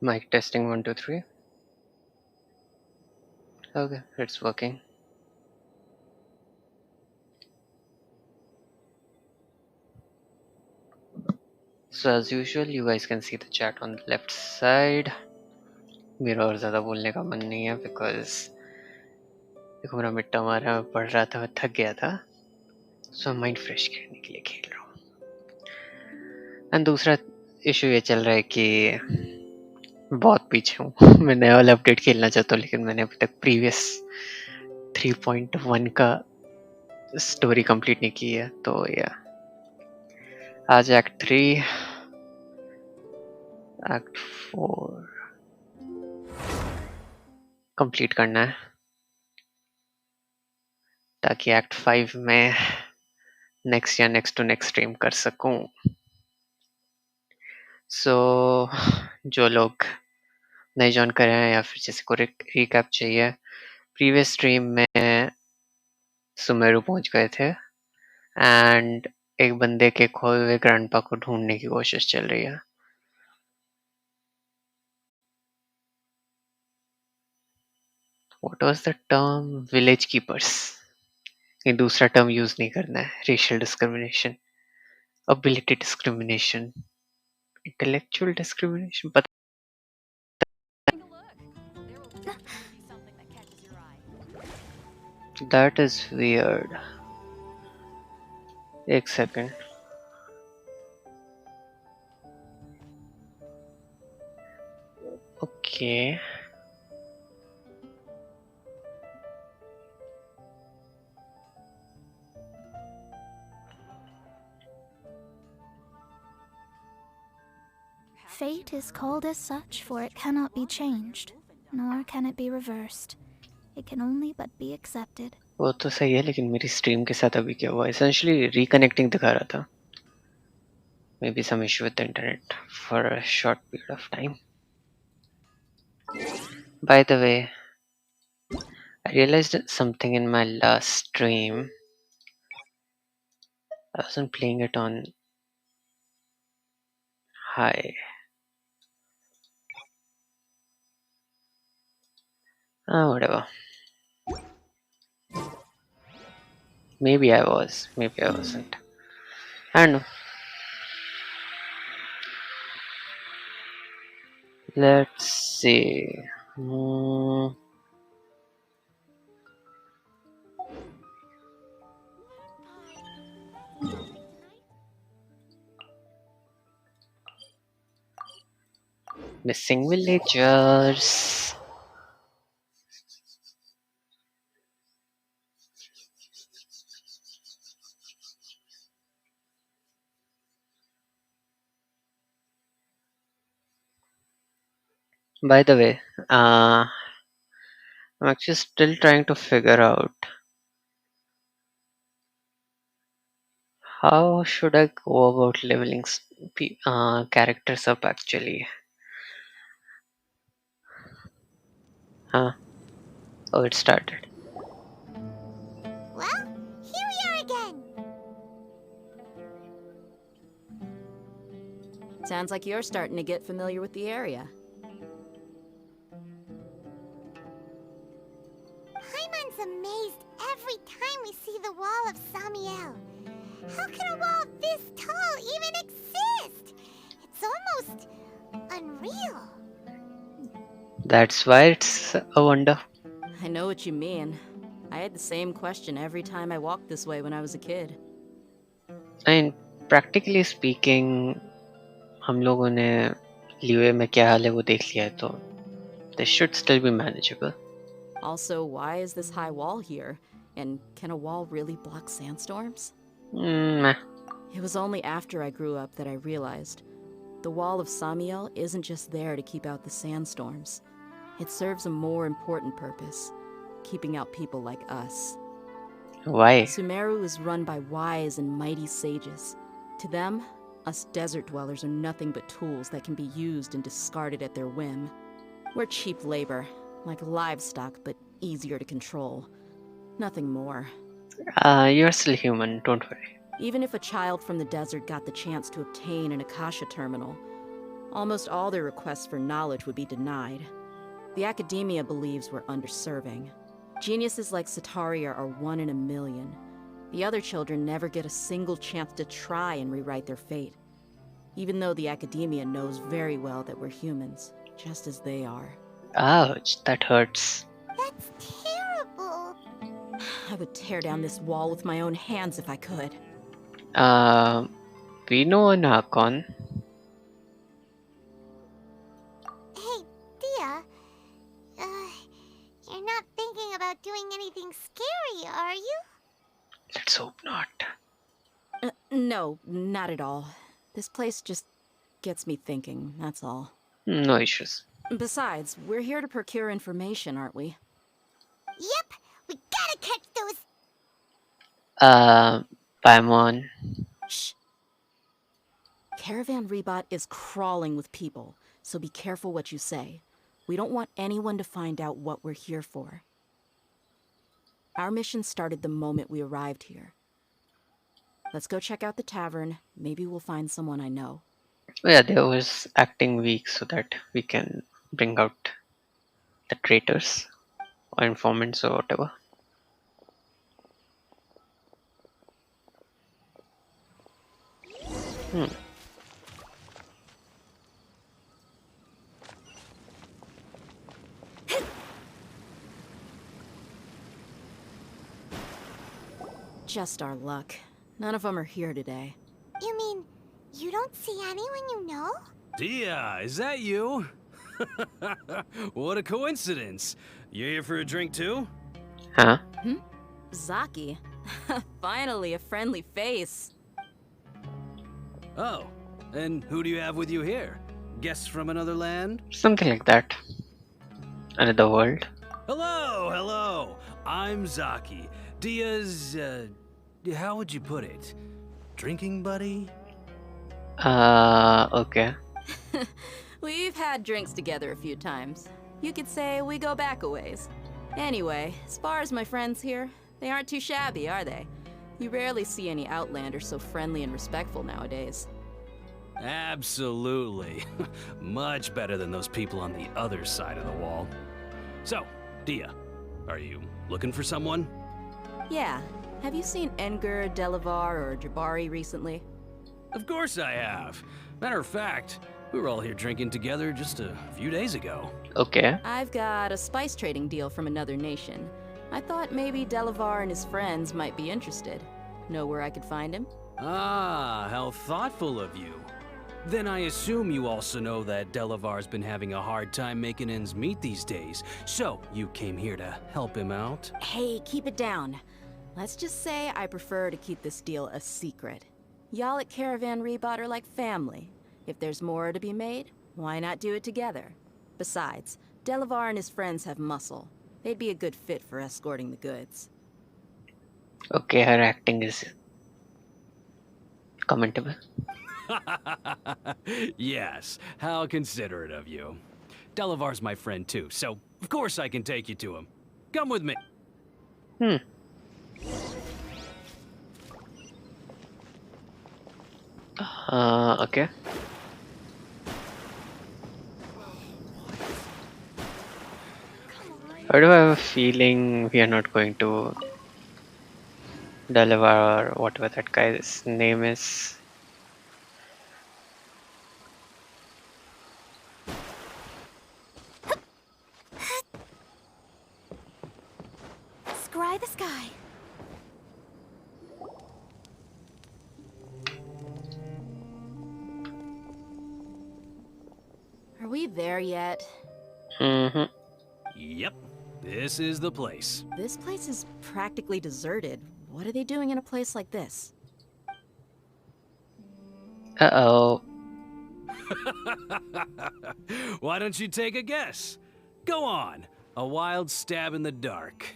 Mic testing 1 2 3. Okay, it's working. So as usual, you guys can see the chat on the left side. मेरा और ज़्यादा बोलने का मन नहीं है because देखो मेरा मिड टर्म आ रहा है, मैं पढ़ रहा था, मैं थक गया था, सो माइंड फ्रेश करने के लिए खेल रहा हूँ. एंड दूसरा इशू ये चल रहा है कि बहुत पीछे हूँ. मैं नया वाला अपडेट खेलना चाहता हूँ, लेकिन मैंने अभी तक प्रीवियस 3.1 का स्टोरी कंप्लीट नहीं की है. तो या आज एक्ट 3, एक्ट 4 कंप्लीट करना है ताकि एक्ट 5 में नेक्स्ट या नेक्स्ट टू नेक्स्ट स्ट्रीम कर सकूं. सो जो लोग नए जॉइन कर रहे हैं या फिर जिसको रिकैप चाहिए, प्रीवियस स्ट्रीम में सुमेरु पहुंच गए थे एंड एक बंदे के खोए हुए ग्रैंडपा को ढूंढने की कोशिश चल रही है. What was the term? Village keepers. ये दूसरा टर्म यूज नहीं करना है. Racial discrimination, ability discrimination, intellectual discrimination. पता दैट इज वियर्ड. एक second. Okay Fate is called as such, for it cannot be changed, nor can it be reversed. It can only but be accepted. वो तो सही है, लेकिन मेरी stream के साथ अभी क्या हुआ? एसेंशियली रिकनेक्टिंग दिखा रहा था. Maybe some issue with the internet for a short period of time. By the way, I realized something in my last stream. I wasn't playing it on high. Whatever. Maybe I was, maybe I wasn't. I don't know. Let's see. Missing villagers. By the way, I'm actually still trying to figure out how should I go about leveling characters up actually. Huh? Oh, it started. Well, here we are again. Sounds like you're starting to get familiar with the area. Paimon's amazed every time we see the wall of Samiel. How can a wall this tall even exist? It's almost unreal. That's why it's a wonder. I know what you mean. I had the same question every time I walked this way when I was a kid. I mean, practically speaking, हम लोगों ने leeway में क्या हाल है वो देख लिया है, तो this should still be manageable. Also, why is this high wall here? And can a wall really block sandstorms? Meh. It was only after I grew up that I realized the wall of Samiel isn't just there to keep out the sandstorms. It serves a more important purpose, keeping out people like us. Why? Sumeru is run by wise and mighty sages. To them, us desert dwellers are nothing but tools that can be used and discarded at their whim. We're cheap labor, like livestock, but easier to control. Nothing more. You're still human, don't worry. Even if a child from the desert got the chance to obtain an Akasha terminal, Almost all their requests for knowledge would be denied. The academia believes we're underserving. Geniuses like Sataria are 1 in a million. The other children never get a single chance to try and rewrite their fate. Even though the academia knows very well that we're humans, just as they are. Ouch, that hurts. That's terrible. I would tear down this wall with my own hands if I could. We know an Archon. Hey, Dia. You're not thinking about doing anything scary, are you? Let's hope not. No, not at all. This place just gets me thinking, that's all. No issues. Besides, we're here to procure information, aren't we? Yep, we gotta catch those. Paimon. Shh. Caravan Rebot is crawling with people, so be careful what you say. We don't want anyone to find out what we're here for. Our mission started the moment we arrived here. Let's go check out the tavern. Maybe we'll find someone I know. Oh, yeah, they was acting weak so that we can bring out the traitors or informants or whatever. Just our luck. None of them are here today. You mean, you don't see anyone you know? Dia, is that you? What a coincidence. You here for a drink too? Huh? Zaki. Finally, a friendly face. Oh, and who do you have with you here? Guests from another land? Something like that. Another world. Hello, hello. I'm Zaki. Dia's, how would you put it? Drinking buddy? Okay. We've had drinks together a few times. You could say we go back a ways. Anyway, as far as my friends here, they aren't too shabby, are they? You rarely see any Outlanders so friendly and respectful nowadays. Absolutely. Much better than those people on the other side of the wall. So, Dia, are you looking for someone? Yeah. Have you seen Engur, Delavar, or Jabari recently? Of course I have. Matter of fact, we were all here drinking together just a few days ago. Okay. I've got a spice trading deal from another nation. I thought maybe Delavar and his friends might be interested. Know where I could find him? Ah, how thoughtful of you. Then I assume you also know that Delavar's been having a hard time making ends meet these days, so you came here to help him out? Hey, keep it down. Let's just say I prefer to keep this deal a secret. Y'all at Caravan Rebot are like family. If there's more to be made, why not do it together? Besides, Delavar and his friends have muscle. They'd be a good fit for escorting the goods. Okay, her acting is commentable. Yes, how considerate of you. Delavar's my friend too, so of course I can take you to him. Come with me. Okay. Why do I have a feeling we are not going to deliver or whatever that guy's name is? Scry the sky. Are we there yet? Mm-hmm. Yep, this is the place. This place is practically deserted. What are they doing in a place like this? Uh-oh. Why don't you take a guess? Go on, a wild stab in the dark.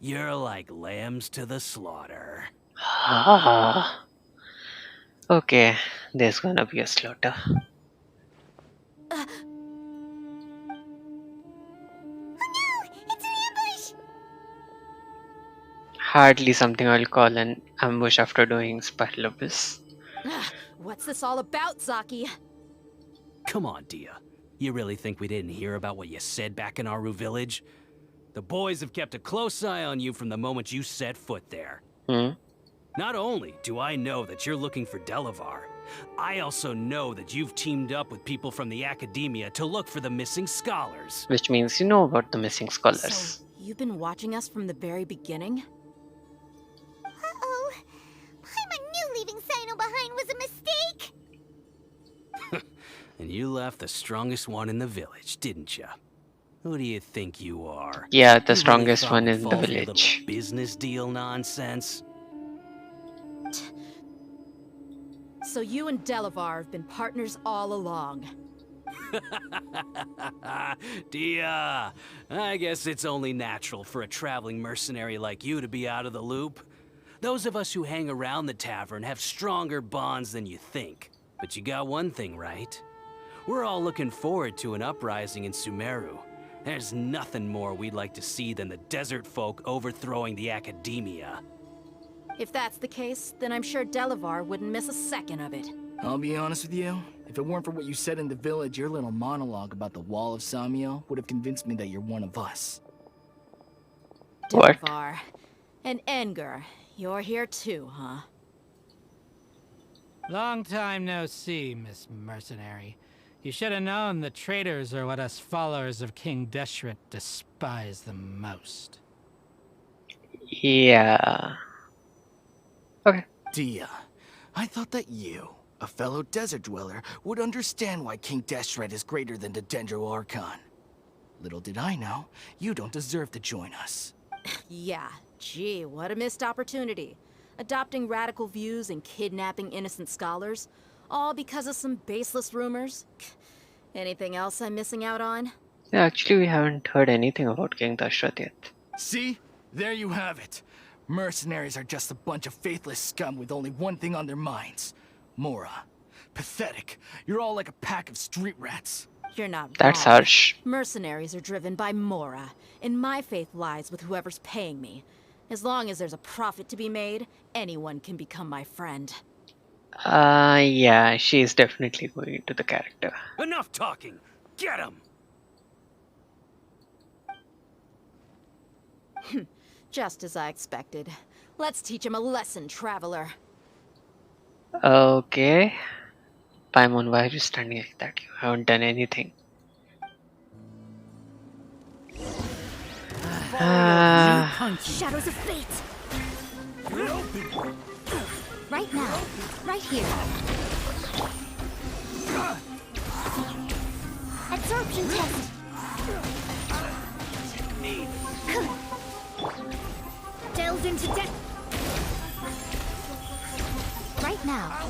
You're like lambs to the slaughter. Ah. Okay, there's gonna be a slaughter. Oh no! It's an ambush! Hardly something I'll call an ambush after doing Spiral Abyss. What What's this all about, Zaki? Come on, Dia. You really think we didn't hear about what you said back in Aru village? The boys have kept a close eye on you from the moment you set foot there. Hmm? Not only do I know that you're looking for Delavar, I also know that you've teamed up with people from the academia to look for the missing scholars. Which means you know about the missing scholars. So, you've been watching us from the very beginning? Uh-oh. Paimon knew leaving Sino behind was a mistake. And you left the strongest one in the village, didn't you? Who do you think you are? Yeah, the You really strongest thought one we'd in the fall for your little village. business deal nonsense? So you and Delavar have been partners all along. Dia, I guess it's only natural for a traveling mercenary like you to be out of the loop. Those of us who hang around the tavern have stronger bonds than you think. But you got one thing right. We're all looking forward to an uprising in Sumeru. There's nothing more we'd like to see than the desert folk overthrowing the academia. If that's the case, then I'm sure Delavar wouldn't miss a second of it. I'll be honest with you. If it weren't for what you said in the village, your little monologue about the Wall of Samiel would have convinced me that you're one of us. What? Delavar. And Engar, you're here too, huh? Long time no see, Miss Mercenary. You should have known the traitors are what us followers of King Deshret despise the most. Yeah. Okay. Dia, I thought that you, a fellow desert dweller, would understand why King Deshret is greater than the Dendro Archon. Little did I know, you don't deserve to join us. Yeah, gee, what a missed opportunity. Adopting radical views and kidnapping innocent scholars, all because of some baseless rumors. Anything else I'm missing out on? Yeah, actually, we haven't heard anything about King Dashrath yet. See? There you have it. Mercenaries are just a bunch of faithless scum with only one thing on their minds. Mora. Pathetic. You're all like a pack of street rats. You're not That's wrong. harsh. Mercenaries are driven by Mora, and my faith lies with whoever's paying me. As long as there's a profit to be made, anyone can become my friend. Yeah, she is definitely going into the character. Enough talking! Get him! Just as I expected. Let's teach him a lesson, traveler. Okay. Paimon, why are you standing like that? You haven't done anything. Shadows of fate! Right now. Right here. Absorption test! Delved into death! Right now.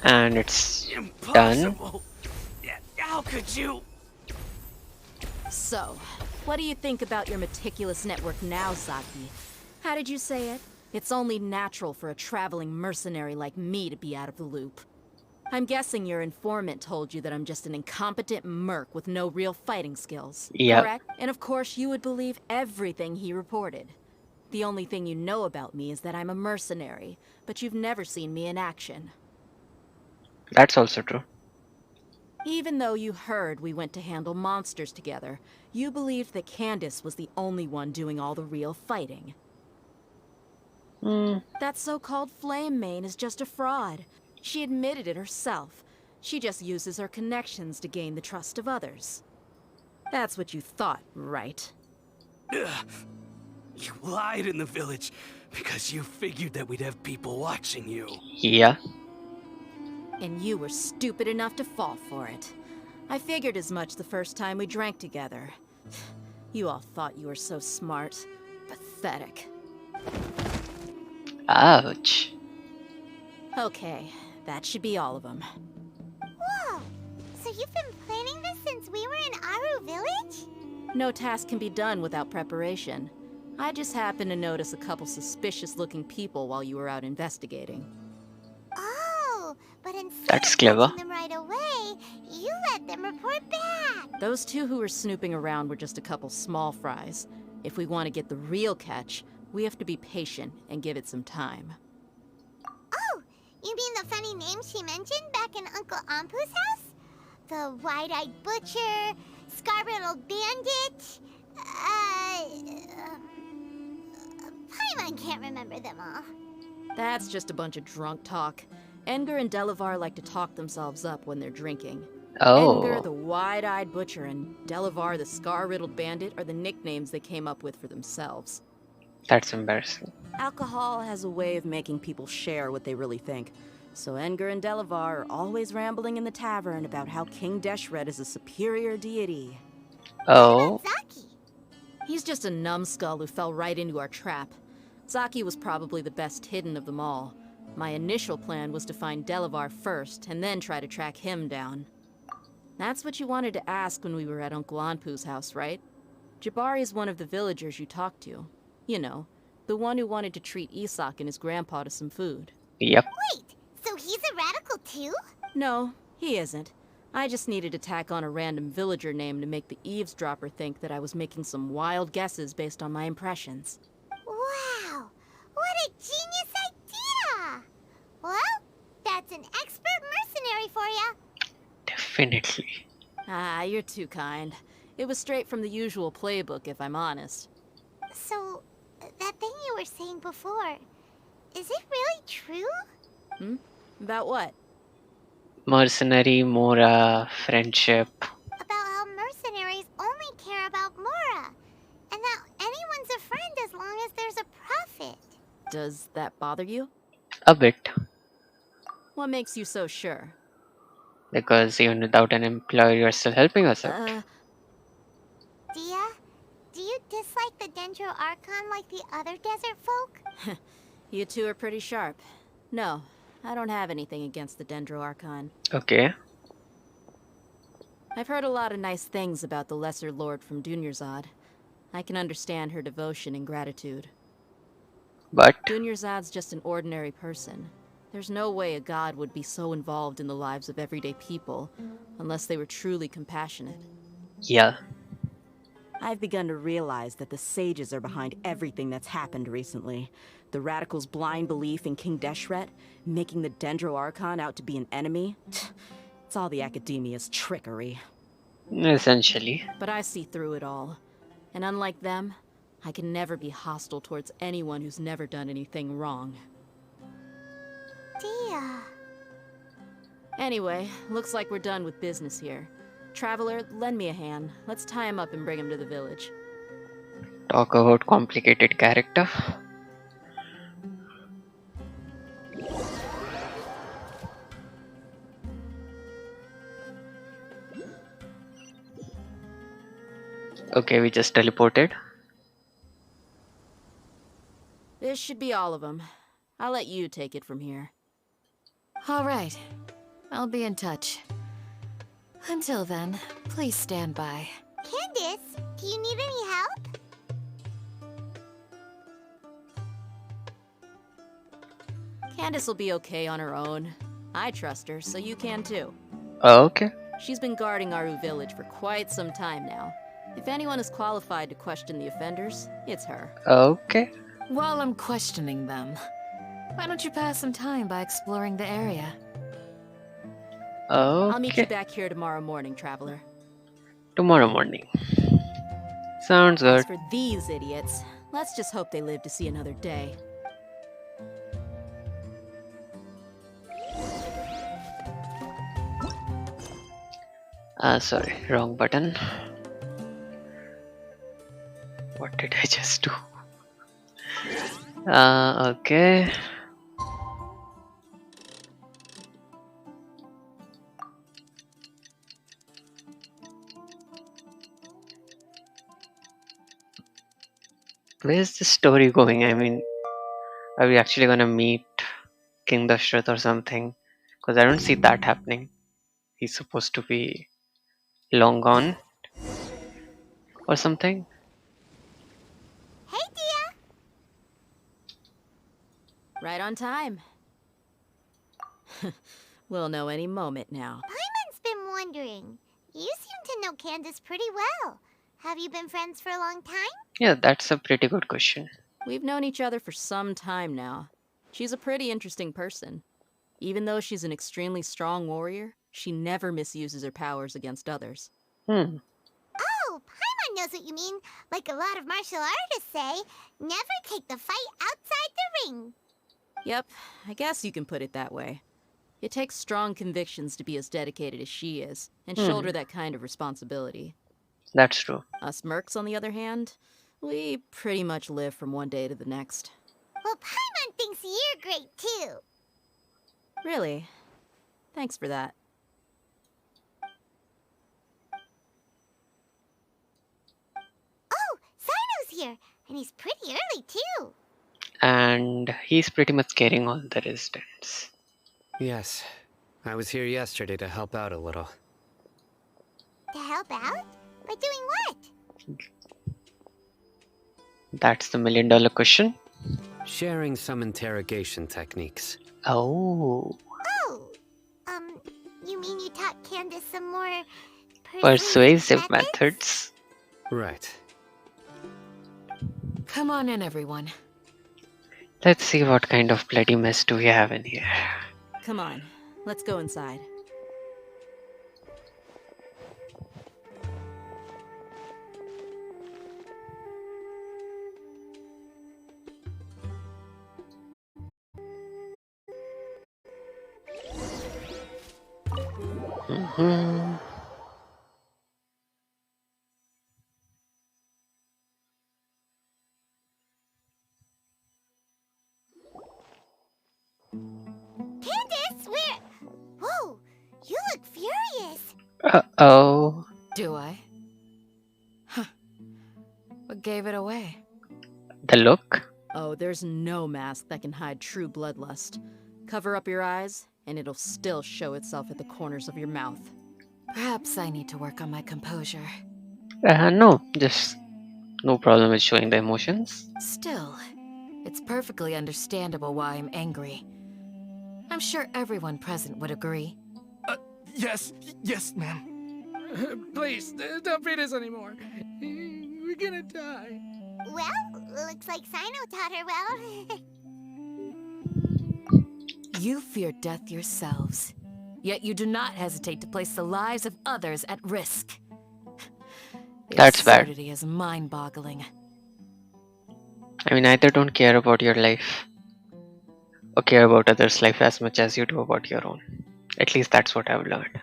And it's done. Impossible! Yeah, how could you? So, what do you think about your meticulous network now, Zaki? How did you say it? It's only natural for a traveling mercenary like me to be out of the loop. I'm guessing your informant told you that I'm just an incompetent merc with no real fighting skills. Yep. Correct? And of course you would believe everything he reported. The only thing you know about me is that I'm a mercenary, but you've never seen me in action. That's also true. Even though you heard we went to handle monsters together, you believed that Candace was the only one doing all the real fighting. That so-called Flame Mane is just a fraud. She admitted it herself. She just uses her connections to gain the trust of others. That's what you thought, right? Ugh. You lied in the village because you figured that we'd have people watching you. Yeah. And you were stupid enough to fall for it. I figured as much the first time we drank together. You all thought you were so smart. Pathetic. Ouch. Okay, that should be all of them. Whoa! So you've been planning this since we were in Aru village? No task can be done without preparation. I just happened to notice a couple suspicious-looking people while you were out investigating. Oh, but instead That's of clever. catching them right away, you let them report back. Those two who were snooping around were just a couple small fries. If we want to get the real catch, we have to be patient and give it some time. You mean the funny name she mentioned back in Uncle Ampu's house? The wide-eyed butcher, scar-riddled bandit, Paimon can't remember them all. That's just a bunch of drunk talk. Edgar and Delavar like to talk themselves up when they're drinking. Edgar, the Oh, wide-eyed butcher, and Delavar, the scar-riddled bandit, are the nicknames they came up with for themselves. that's embarrassing. Alcohol has a way of making people share what they really think. So Edgar and Delavar are always rambling in the tavern about how King Deshret is a superior deity. What Oh, about Zaki? He's just a numbskull who fell right into our trap. Zaki was probably the best hidden of them all. My initial plan was to find Delavar first, and then try to track him down. That's what you wanted to ask when we were at Uncle Anpu's house, right? Jabari is one of the villagers you talked to. You know, the one who wanted to treat Isak and his grandpa to some food. yep. Wait, so he's a radical too? No, he isn't. I just needed to tack on a random villager name to make the eavesdropper think that I was making some wild guesses based on my impressions. Wow, what a genius idea! Well, that's an expert mercenary for ya. Definitely. Ah, you're too kind. It was straight from the usual playbook, if I'm honest. So, that thing you were saying before, is it really true? About what? Mercenary, Mora, friendship. About how mercenaries only care about Mora, and that anyone's a friend as long as there's a profit. Does that bother you? A bit. What makes you so sure? Because even without an employer, you're still helping us out. Dia, do you dislike the Dendro Archon like the other desert folk? You two are pretty sharp. No, I don't have anything against the Dendro Archon. Okay. I've heard a lot of nice things about the Lesser Lord from Dunyarzad. I can understand her devotion and gratitude. But, Dunyarzad's just an ordinary person. There's no way a god would be so involved in the lives of everyday people, unless they were truly compassionate. yeah. I've begun to realize that the sages are behind everything that's happened recently. The radicals' blind belief in King Deshret, making the Dendro Archon out to be an enemy. It's all the academia's trickery. Essentially. But I see through it all. And unlike them, I can never be hostile towards anyone who's never done anything wrong. Dia. Anyway, looks like we're done with business here. Traveler, lend me a hand. Let's tie him up and bring him to the village. Talk about complicated character. Okay, we just teleported. This should be all of them. I'll let you take it from here. All right. I'll be in touch. Until then, please stand by. Candace, do you need any help? Candace will be okay on her own. I trust her, so you can too. Okay. She's been guarding Aru village for quite some time now. If anyone is qualified to question the offenders, it's her. Okay. While I'm questioning them, why don't you pass some time by exploring the area? I'll meet you Okay. back here tomorrow morning, Traveler. Tomorrow morning. Sounds As good. for these idiots, let's just hope they live to see another day. Sorry, wrong button. What did I just do? Okay. Where's the story going? I mean, are we actually gonna meet King Dashrath or something? Because I don't see that happening. He's supposed to be long gone or something. Hey, Dia. Right on time. We'll know any moment now. Paimon's been wondering. You seem to know Candace pretty well. Have you been friends for a long time? Yeah, that's a pretty good question. We've known each other for some time now. She's a pretty interesting person. Even though she's an extremely strong warrior, she never misuses her powers against others. Hmm. Oh, Paimon knows what you mean. Like a lot of martial artists say, never take the fight outside the ring. Yep, I guess you can put it that way. It takes strong convictions to be as dedicated as she is, and shoulder that kind of responsibility. That's true. Us mercs, on the other hand, we pretty much live from one day to the next. Well, Paimon thinks you're great too. Really? Thanks for that. Oh, Sino's here, and he's pretty early too. And he's pretty much carrying all the residents. Yes. I was here yesterday to help out a little. To help out? By doing what? That's the $1,000,000 question. Sharing some interrogation techniques. Oh, Oh, you mean you taught Candace some more persuasive methods. Right. Come on in, everyone. Let's see what kind of bloody mess do we have in here. Come on, let's go inside. Mm-hmm. Candace, where? Whoa, you look furious. Uh-oh. Do I? Huh. What gave it away? The look? Oh, there's no mask that can hide true bloodlust. Cover up your eyes, and it'll still show itself at the corners of your mouth. Perhaps I need to work on my composure. No, just no problem with showing the emotions. Still, it's perfectly understandable why I'm angry. I'm sure everyone present would agree. Yes, ma'am. Please, don't beat us anymore. We're gonna die. Well, looks like Sino taught her well. You fear death yourselves, yet you do not hesitate to place the lives of others at risk. The That's bad. absurdity is mind-boggling. I mean, either don't care about your life or care about others' life as much as you do about your own. At least that's what I've learned.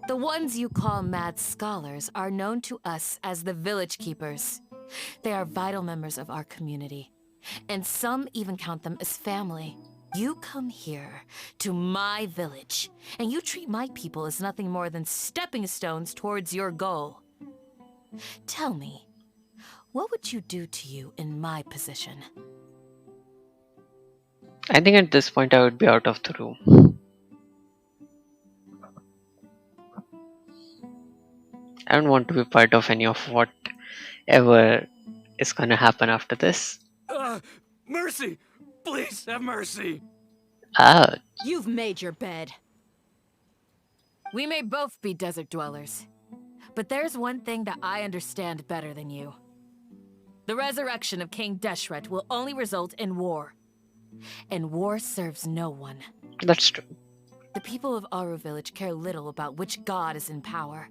The ones you call mad scholars are known to us as the Village Keepers. They are vital members of our community, and some even count them as family. You come here, to my village, and you treat my people as nothing more than stepping stones towards your goal. Tell me, what would you do to you in my position? I think at this point I would be out of the room. I don't want to be part of any of whatever is gonna happen after this. Mercy! Please have mercy! Ah, You've made your bed. We may both be desert dwellers, but there's one thing that I understand better than you. The resurrection of King Deshret will only result in war. And war serves no one. that's true. The people of Aru Village care little about which god is in power.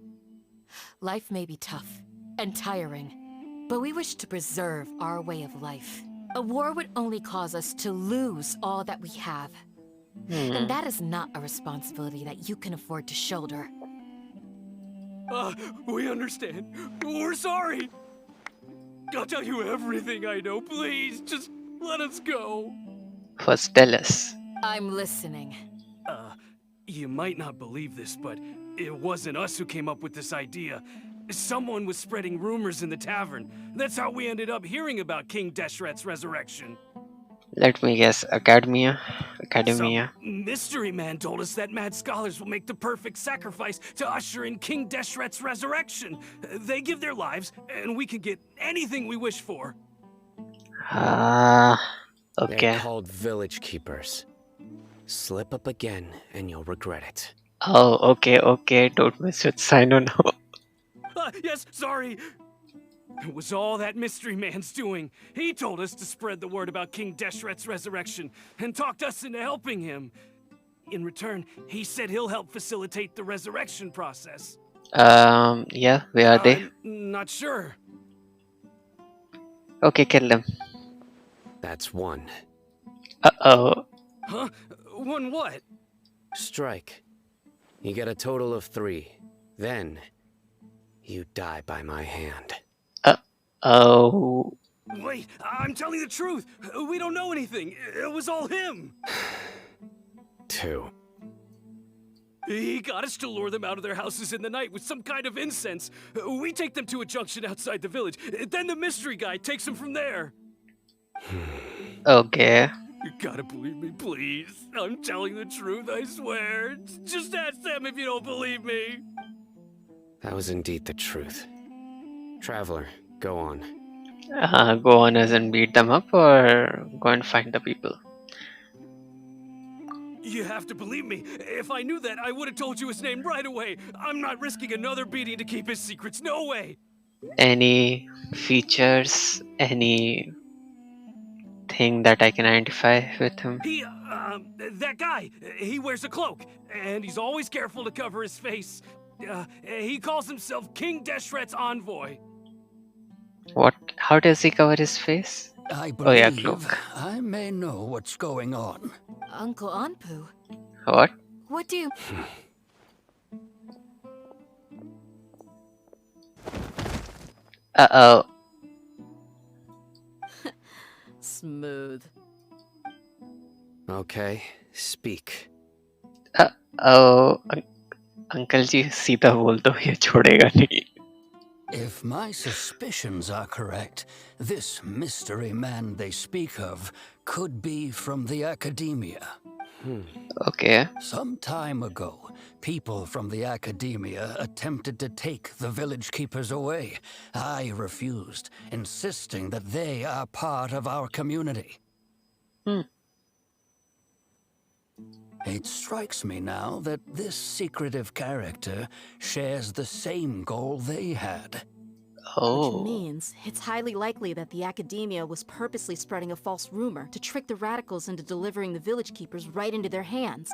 Life may be tough and tiring, but we wish to preserve our way of life. A war would only cause us to lose all that we have. And that is not a responsibility that you can afford to shoulder. We understand. We're sorry. I'll tell you everything I know. Please, just let us go. First, tell us. I'm listening. You might not believe this, but it wasn't us who came up with this idea. Someone was spreading rumors in the tavern. That's how we ended up hearing about King Deshret's resurrection. Let me guess. Academia? Some mystery man told us that mad scholars will make the perfect sacrifice to usher in King Deshret's resurrection. They give their lives, and we can get anything we wish for. They're Okay. called village keepers. Slip up again and you'll regret it. Oh, okay. Don't mess with Sino now. Yes, sorry. It was all that mystery man's doing. He told us to spread the word about King Deshret's resurrection and talked us into helping him. In return, he said he'll help facilitate the resurrection process. Yeah, where are they? I'm not sure. Okay, kill them. That's one. Uh-oh. Huh? One what? Strike. You get a total of 3. Then, you die by my hand. Oh. Wait, I'm telling the truth. We don't know anything. It was all him. 2. He got us to lure them out of their houses in the night with some kind of incense. We take them to a junction outside the village. Then the mystery guy takes them from there. Okay. You gotta believe me, please. I'm telling the truth, I swear. Just ask them if you don't believe me. That was indeed the truth. Traveler, go on. Go on as and beat them up, or go and find the people? You have to believe me. If I knew that, I would have told you his name right away. I'm not risking another beating to keep his secrets. No way. Any features? Any thing that I can identify with him? That guy. He wears a cloak, and he's always careful to cover his face. He calls himself King Deshret's envoy. What? How does he cover his face? I Oh yeah, believe cloak. I may know what's going on. Uncle Anpu, What? what do you... Uh-oh. Smooth. Okay, speak. Oh, uncle ji सीधा बोल दो, ये छोड़ेगा नहीं. If my suspicions are correct, this mystery man they speak of could be from the academia. Okay. Some time ago, people from the academia attempted to take the village keepers away. I refused, insisting that they are part of our community. It strikes me now that this secretive character shares the same goal they had. Oh. Which means it's highly likely that the academia was purposely spreading a false rumor to trick the radicals into delivering the village keepers right into their hands.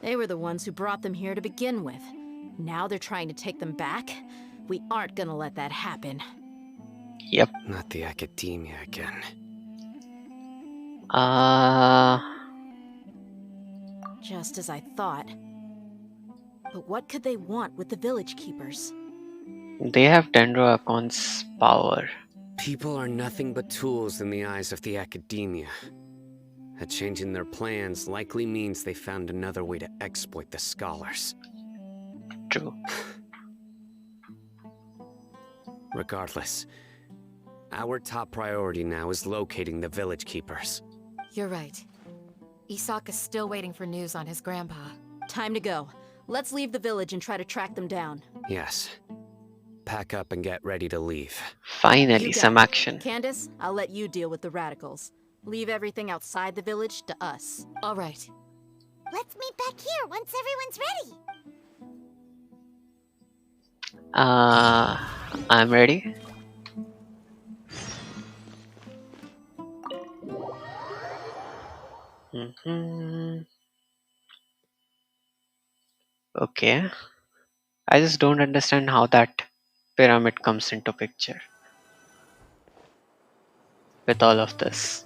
They were the ones who brought them here to begin with. Now they're trying to take them back? We aren't gonna let that happen. Yep. Not the academia again. Just as I thought. But what could they want with the village keepers? They have Dendro Archon's power. People are nothing but tools in the eyes of the academia. A change in their plans likely means they found another way to exploit the scholars. True. Regardless, our top priority now is locating the village keepers. You're right. Isak is still waiting for news on his grandpa. Time to go. Let's leave the village and try to track them down. Yes. Pack up and get ready to leave. Finally, You got some it. action. Candace, I'll let you deal with the radicals. Leave everything outside the village to us. All right. Let's meet back here once everyone's ready. I'm ready. Okay. I just don't understand how that pyramid comes into picture with all of this.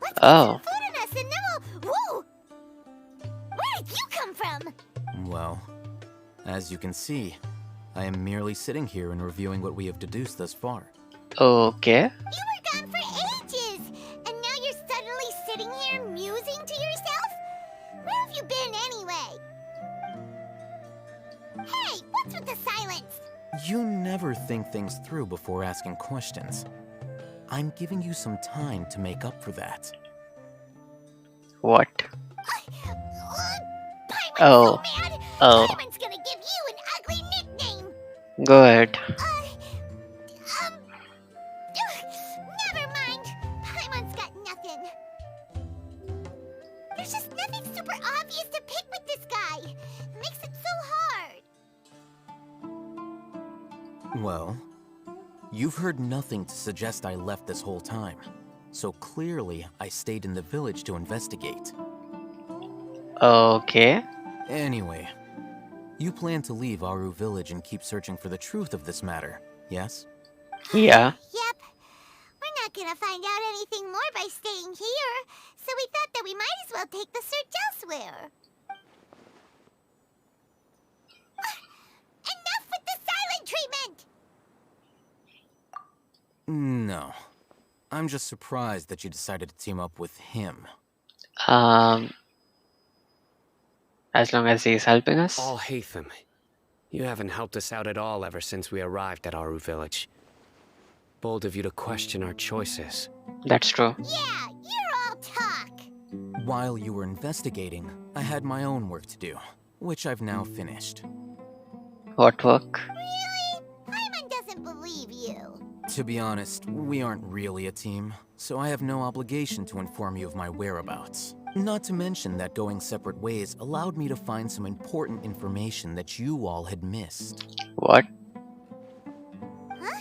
Let's get Oh. some food in us and then we'll... Whoa! Where did you come from? Well, as you can see, I am merely sitting here and reviewing what we have deduced thus far. Okay. You were gone for ages, and now you're suddenly sitting here musing to yourself? Where have you been anyway? Hey, what's with the silence? You never think things through before asking questions. I'm giving you some time to make up for that. What? Paimon's Oh. so mad! Oh. Paimon's gonna give you an ugly nickname! Go ahead. Never mind. Paimon's got nothing. There's just nothing super obvious to pick with this guy. It makes it so hard. Well, you've heard nothing to suggest I left this whole time. So clearly, I stayed in the village to investigate. Okay. Anyway, you plan to leave Aru Village and keep searching for the truth of this matter, yes? Yeah. Yep. We're not gonna find out anything more by staying here, so we thought that we might as well take the search elsewhere. Enough with the silent treatment! No. I'm just surprised that you decided to team up with him. As long as he's helping us. Alhaitham, you haven't helped us out at all ever since we arrived at Aru Village. Bold of you to question our choices. That's true. Yeah, you're all talk. While you were investigating, I had my own work to do, which I've now finished. What work? Really? Paimon doesn't believe you. To be honest, we aren't really a team, so I have no obligation to inform you of my whereabouts. Not to mention that going separate ways allowed me to find some important information that you all had missed. What? Huh?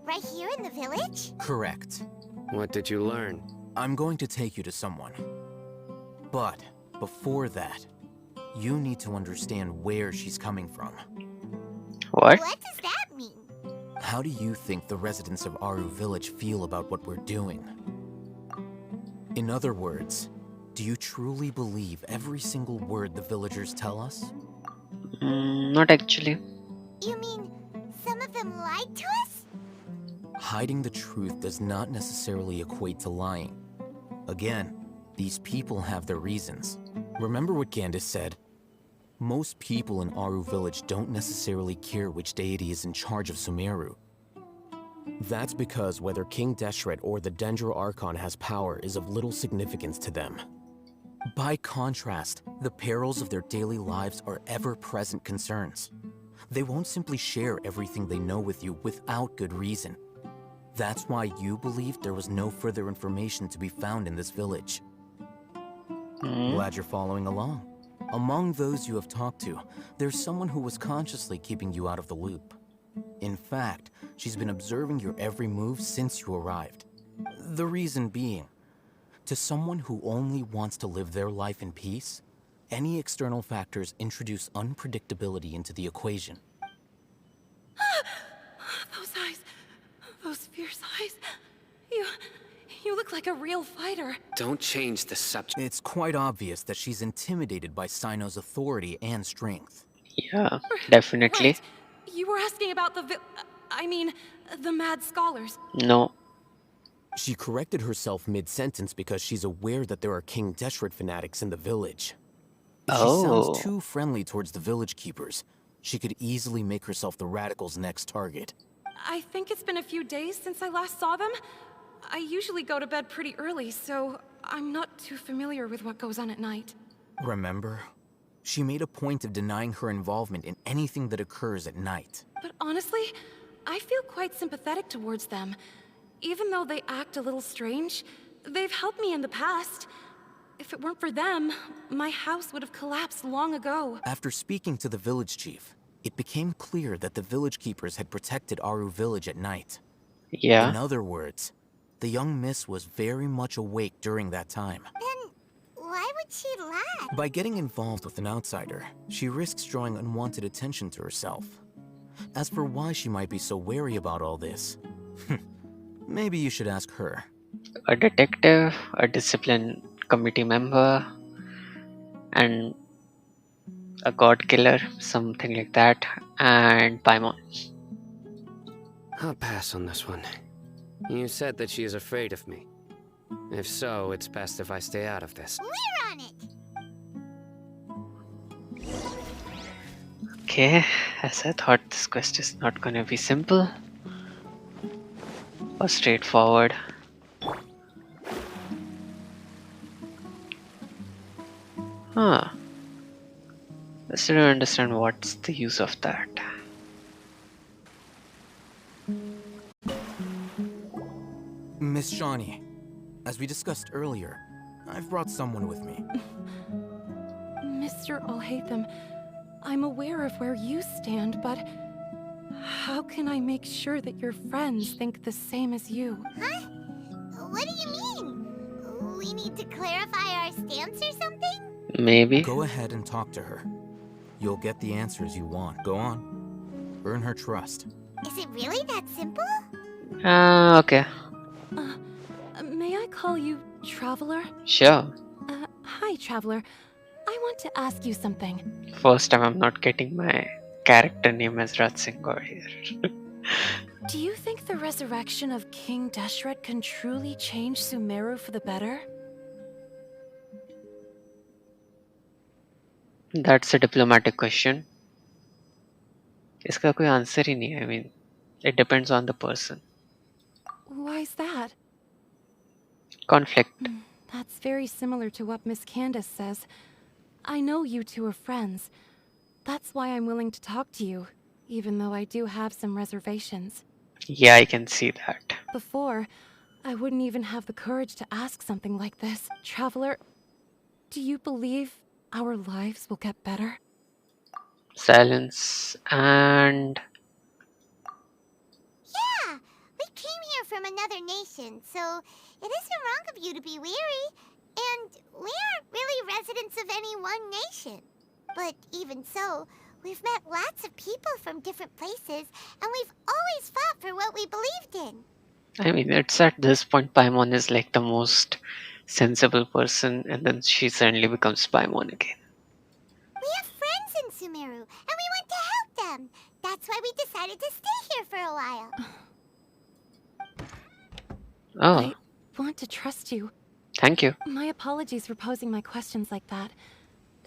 Right here in the village? Correct. What did you learn? I'm going to take you to someone. But before that, you need to understand where she's coming from. What? What does that mean? How do you think the residents of Aru Village feel about what we're doing? In other words, do you truly believe every single word the villagers tell us? Not actually. You mean some of them lied to us? Hiding the truth does not necessarily equate to lying. Again, these people have their reasons. Remember what Gandis said? Most people in Aru Village don't necessarily care which deity is in charge of Sumeru. That's because whether King Deshret or the Dendro Archon has power is of little significance to them. By contrast, the perils of their daily lives are ever-present concerns. They won't simply share everything they know with you without good reason. That's why you believed there was no further information to be found in this village. Glad you're following along. Among those you have talked to, there's someone who was consciously keeping you out of the loop. In fact, she's been observing your every move since you arrived. The reason being, to someone who only wants to live their life in peace, any external factors introduce unpredictability into the equation. Those eyes, those fierce eyes. You look like a real fighter. Don't change the subject. It's quite obvious that she's intimidated by Sino's authority and strength. Yeah, definitely. Right. You were asking about the mad scholars. No. She corrected herself mid-sentence because she's aware that there are King Deshret fanatics in the village. She sounds too friendly towards the village keepers. She could easily make herself the radicals' next target. I think it's been a few days since I last saw them. I usually go to bed pretty early, so I'm not too familiar with what goes on at night. Remember? She made a point of denying her involvement in anything that occurs at night. But honestly, I feel quite sympathetic towards them. Even though they act a little strange, they've helped me in the past. If it weren't for them, my house would have collapsed long ago. After speaking to the village chief, it became clear that the village keepers had protected Aru Village at night. Yeah. In other words, the young miss was very much awake during that time. Then why would she lie? By getting involved with an outsider, she risks drawing unwanted attention to herself. As for why she might be so wary about all this, maybe you should ask her. A detective, a discipline committee member, and a god killer, something like that, and Paimon. I'll pass on this one. You said that she is afraid of me. If so, it's best if I stay out of this. We're on it! Okay, as I thought, this quest is not gonna be simple or straightforward. Huh. I still don't understand what's the use of that. Miss Shawnee, as we discussed earlier, I've brought someone with me. Mr. Alhaitham, I'm aware of where you stand, but how can I make sure that your friends think the same as you? Huh? What do you mean? We need to clarify our stance or something? Maybe. Go ahead and talk to her. You'll get the answers you want. Go on. Earn her trust. Is it really that simple? Okay. May I call you Traveler? Sure. Hi, Traveler. I want to ask you something. First time I'm not getting my character name as Ratsingor here. Do you think the resurrection of King Deshret can truly change Sumeru for the better? That's a diplomatic question. इसका कोई answer ही नहीं है. I mean, it depends on the person. Why's that? Conflict. That's very similar to what Miss Candace says. I know you two are friends. That's why I'm willing to talk to you, even though I do have some reservations. Yeah, I can see that. Before, I wouldn't even have the courage to ask something like this. Traveler, do you believe our lives will get better? Silence and... Yeah, we came here from another nation, so it isn't wrong of you to be weary. And we aren't really residents of any one nation. But even so, we've met lots of people from different places, and we've always fought for what we believed in. I mean, it's at this point Paimon is like the most sensible person, and then she suddenly becomes Paimon again. We have friends in Sumeru, and we want to help them. That's why we decided to stay here for a while. Oh, I want to trust you. thank you. My apologies for posing my questions like that.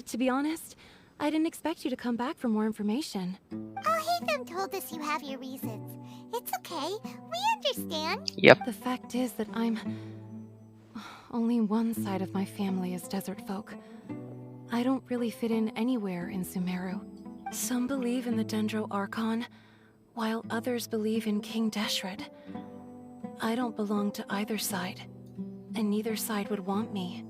To be honest, I didn't expect you to come back for more information. Alhaitham told us you have your reasons. It's okay. We understand. Yep. The fact is that only one side of my family is desert folk. I don't really fit in anywhere in Sumeru. Some believe in the Dendro Archon, while others believe in King Deshret. I don't belong to either side, and neither side would want me.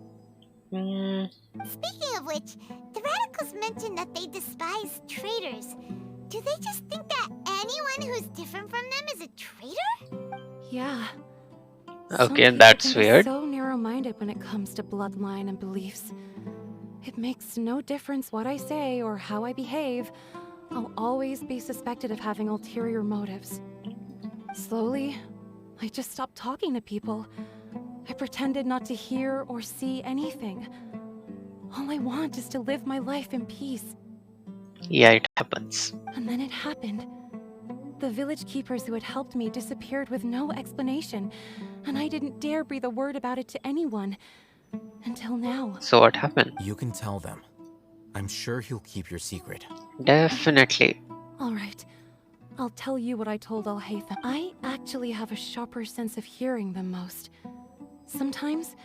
Speaking of which, the radicals mentioned that they despise traitors. Do they just think that anyone who's different from them is a traitor? Yeah. Okay, Some that's people can be weird. so narrow-minded when it comes to bloodline and beliefs. It makes no difference what I say or how I behave. I'll always be suspected of having ulterior motives. Slowly, I just stopped talking to people. I pretended not to hear or see anything. All I want is to live my life in peace. Yeah, it happens. And then it happened. The village keepers who had helped me disappeared with no explanation, and I didn't dare breathe a word about it to anyone. Until now. So what happened? You can tell them. I'm sure he'll keep your secret. Definitely. Alright. I'll tell you what I told Alhaitham. I actually have a sharper sense of hearing than most. Sometimes,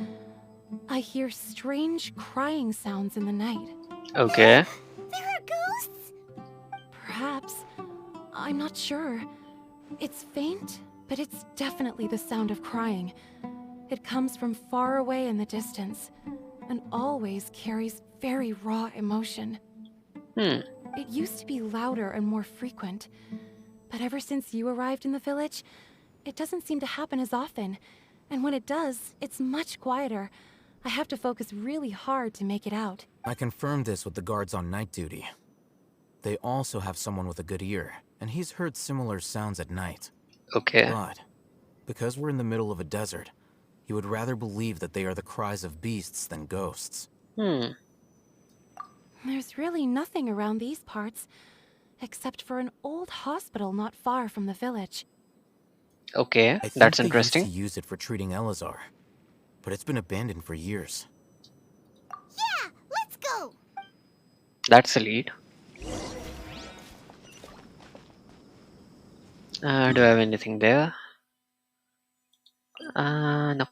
I hear strange crying sounds in the night. Okay. There are ghosts? Perhaps. I'm not sure. It's faint, but it's definitely the sound of crying. It comes from far away in the distance, and always carries very raw emotion. It used to be louder and more frequent, but ever since you arrived in the village, it doesn't seem to happen as often, and when it does, it's much quieter. I have to focus really hard to make it out. I confirmed this with the guards on night duty. They also have someone with a good ear, and he's heard similar sounds at night. Okay. But, because we're in the middle of a desert, he would rather believe that they are the cries of beasts than ghosts. There's really nothing around these parts, except for an old hospital not far from the village. Okay, I think that's they interesting. used to use it for treating Elazar, but it's been abandoned for years. Yeah, let's go. That's a lead. Do I have anything there? No.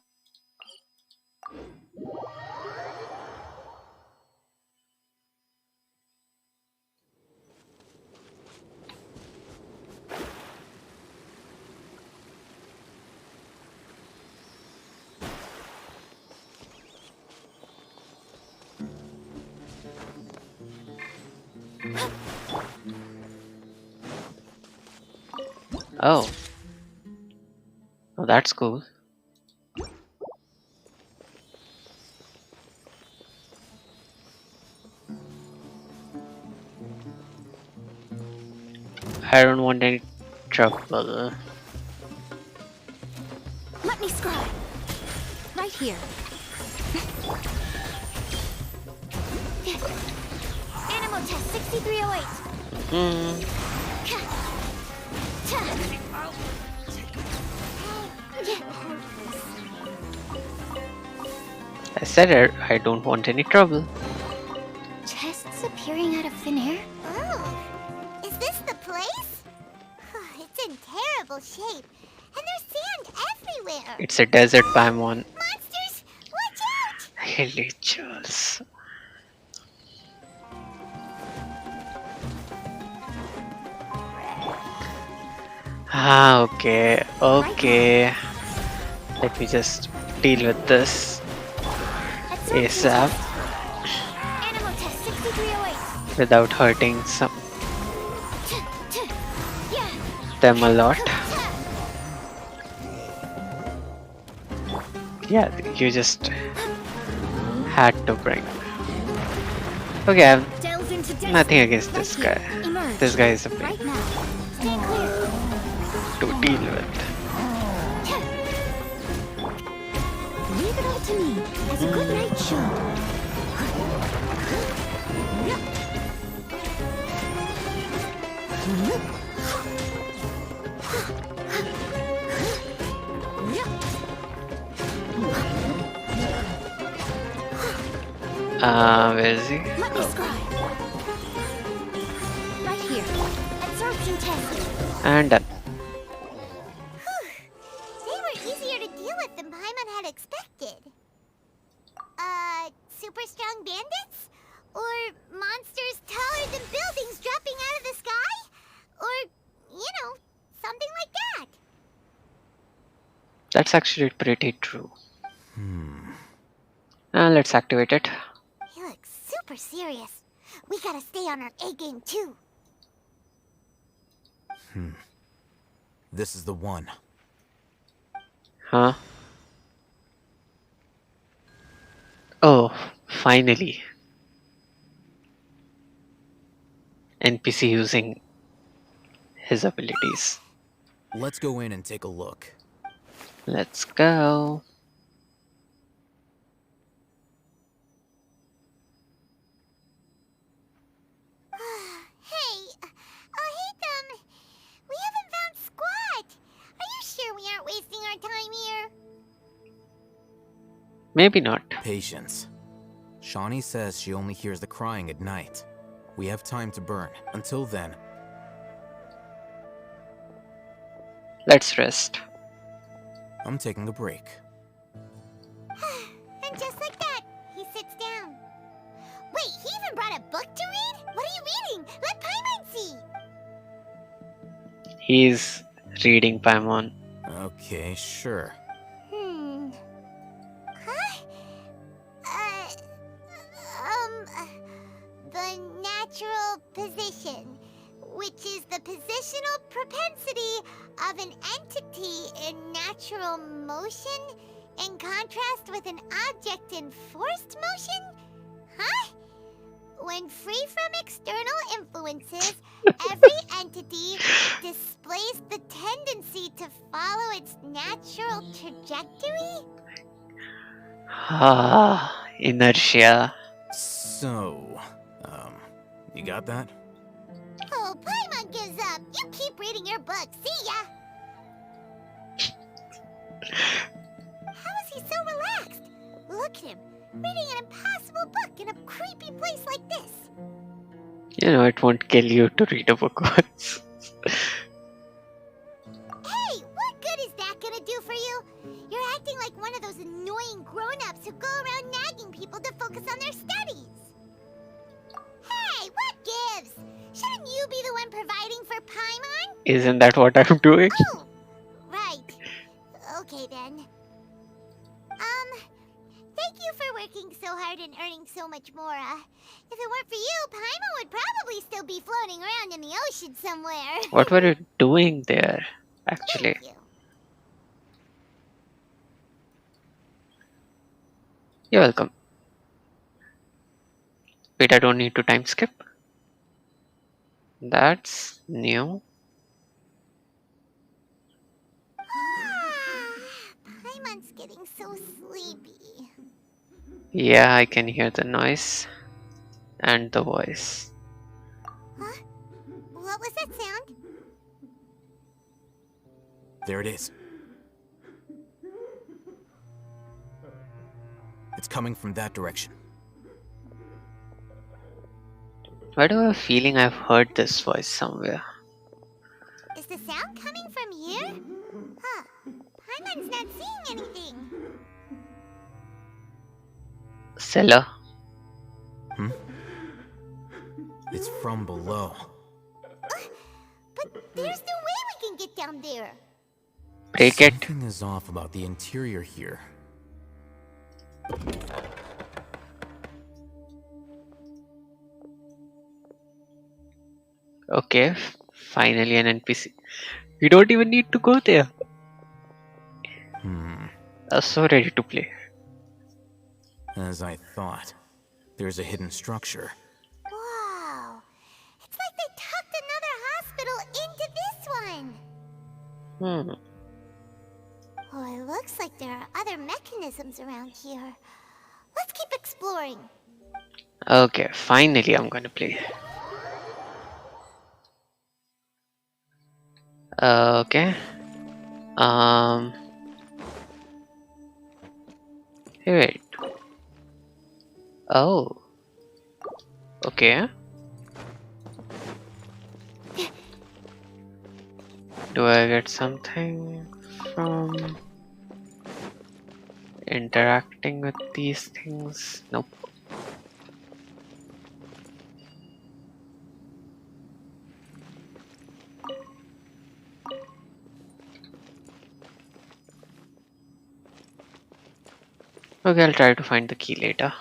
Oh. Oh, that's cool. I don't want any trouble. Let me scry. Right here. Animal test 6308. I said it, I don't want any trouble. Chests appearing out of thin air? Oh, is this the place? It's in terrible shape, and there's sand everywhere. It's a desert Paimon. Monsters, watch out! Hillichals. Ah, okay, okay. Let me just deal with this ASAP Animal test 6308. without hurting them a lot. Yeah, you just had to bring. Okay, I have Delve into destiny. nothing against this Right guy. here. Emerge. This guy is a pain Right now. Stay clear. to deal with. Leave it all to me, as a good knight should. Where is he? Let me scry. Right here. Absorption test. And done. They were easier to deal with than Paimon had expected. Super strong bandits? Or monsters taller than buildings dropping out of the sky? Or, something like that. That's actually pretty true. Let's activate it. He looks super serious. We gotta stay on our A game too. This is the one. Huh? Oh, finally. NPC using his abilities. Let's go in and take a look. Let's go. Hey, we haven't found squat. Are you sure we aren't wasting our time here? Maybe not. Patience. Shawnee says she only hears the crying at night. We have time to burn. Until then, Let's rest. I'm taking a break. And just like that, he sits down. Wait, he even brought a book to read? What are you reading? Let Paimon see. He's reading Paimon. Okay, sure. Huh? The natural position, which is the positional propensity of an entity in natural motion in contrast with an object in forced motion? Huh? When free from external influences, every entity displays the tendency to follow its natural trajectory? Ah, inertia. So, you got that? Oh, Paimon gives up. You keep reading your book. See ya! How is he so relaxed? Look at him, reading an impossible book in a creepy place like this. You know, it won't kill you to read a book once. Hey, what good is that gonna do for you? You're acting like one of those annoying grown-ups who go around nagging people to focus on their studies. Hey, what gives? Shouldn't you be the one providing for Paimon? Isn't that what I'm doing? Oh, right. Okay then. Thank you for working so hard and earning so much more. If it weren't for you, Paimon would probably still be floating around in the ocean somewhere. What were you doing there, actually? Thank you. You're welcome. Wait, I don't need to time skip. That's new. so sleepy. Yeah, I can hear the noise and the voice. Huh? What was that sound? There it is. It's coming from that direction. Why do I have a feeling I've heard this voice somewhere? Is the sound coming from here? Huh. Paimon's not seeing anything. Cellar. It's from below. But there's no way we can get down there. Break it. Something is off about the interior here. Okay, finally an NPC. We don't even need to go there. I'm so ready to play. As I thought. There's a hidden structure. Wow. It's like they tucked another hospital into this one. Oh, it looks like there are other mechanisms around here. Let's keep exploring. Okay, finally I'm gonna play. Okay. Hey, wait. Oh. Okay. Do I get something from interacting with these things? Nope. Okay, I'll try to find the key later.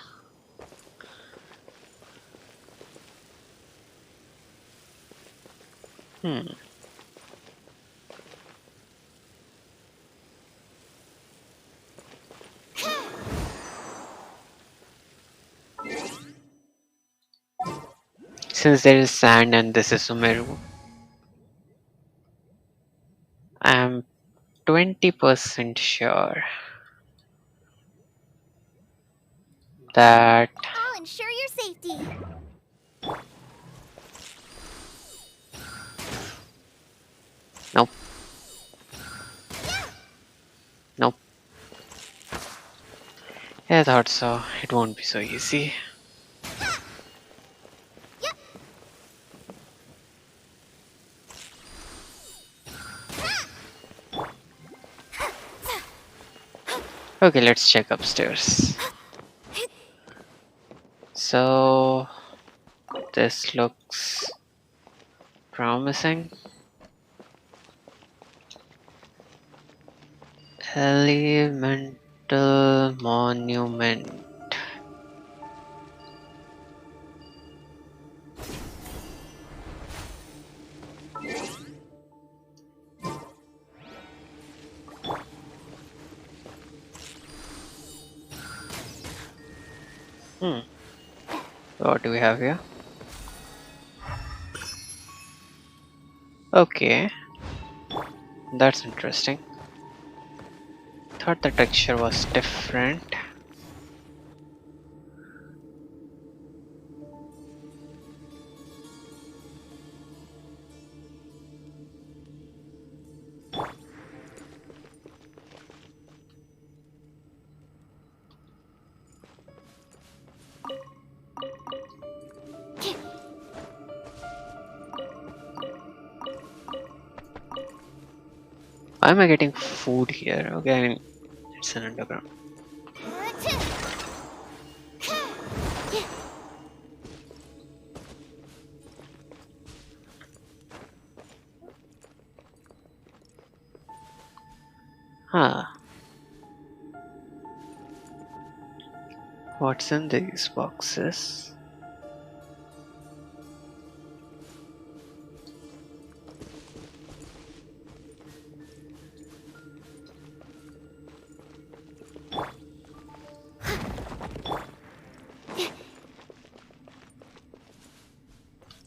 Since there is sand and this is Sumeru, I am 20% sure that I'll ensure your safety. nope. Nope. Yeah, I thought so. It won't be so easy. Okay, let's check upstairs. So this looks promising. Elemental monument. What do we have here? Okay, that's interesting. Thought the texture was different. Why am I getting food here? Okay, I mean, it's an underground. Huh. What's in these boxes?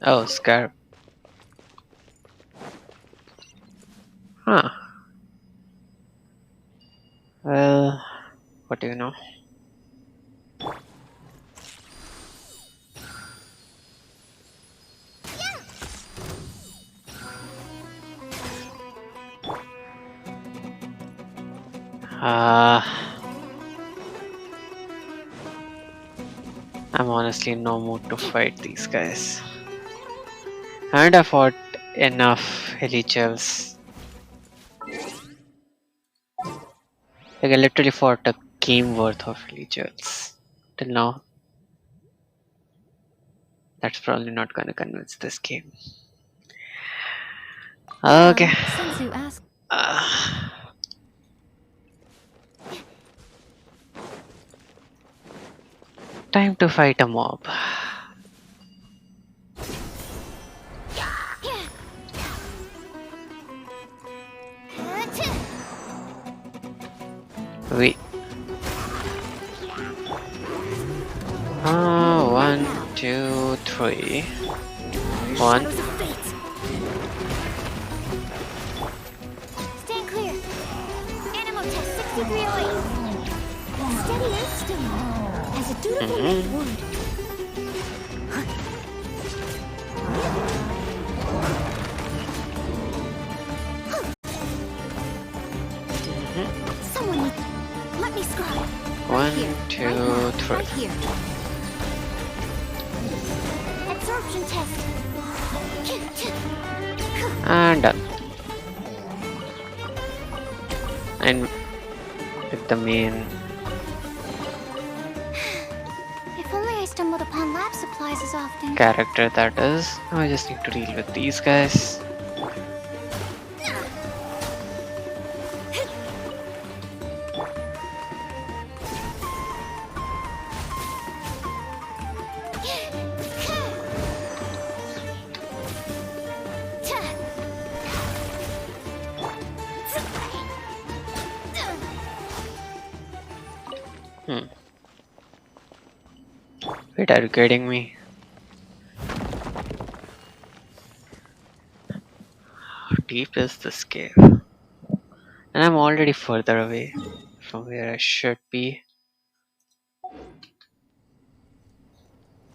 Oh, scarab. Huh. Well, what, you know. I'm honestly in no mood to fight these guys. And I fought enough helichels. Like I literally fought a game worth of helichels till now. That's probably not gonna convince this game. Okay. Since you asked. Time to fight a mob. Wait. 1, 2, 3. 1. Stand clear. Animal test 6308. Steady and still. As a dutiful maid would. Someone need. Let me scribe. 1, 2, 3. Right here. Absorption test. And done. And with the main If only I stumbled upon lab supplies as often. character, that is. I just need to deal with these guys. Wait, are you kidding me? How deep is this cave? And I'm already further away from where I should be.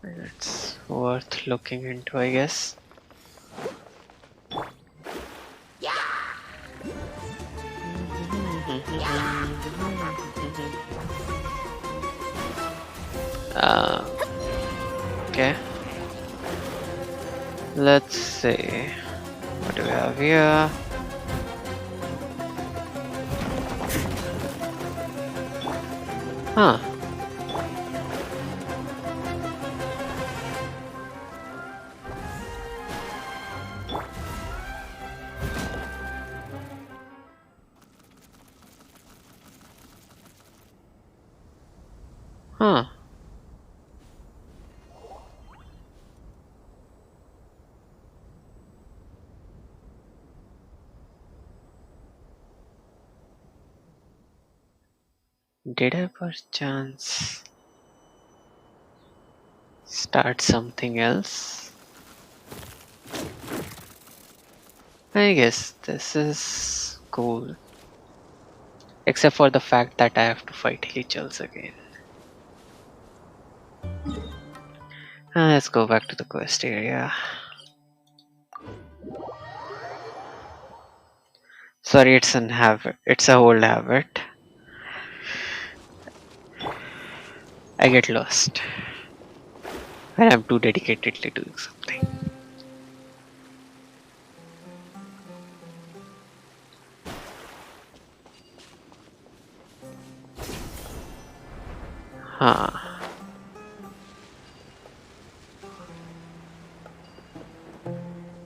And it's worth looking into, I guess. Okay. Let's see. What do we have here? Huh. Huh. Did I perchance start something else? I guess this is cool. Except for the fact that I have to fight Hilichals again. Let's go back to the quest area. Sorry, it's an habit. It's a old habit. I get lost when I'm too dedicatedly doing something. Huh.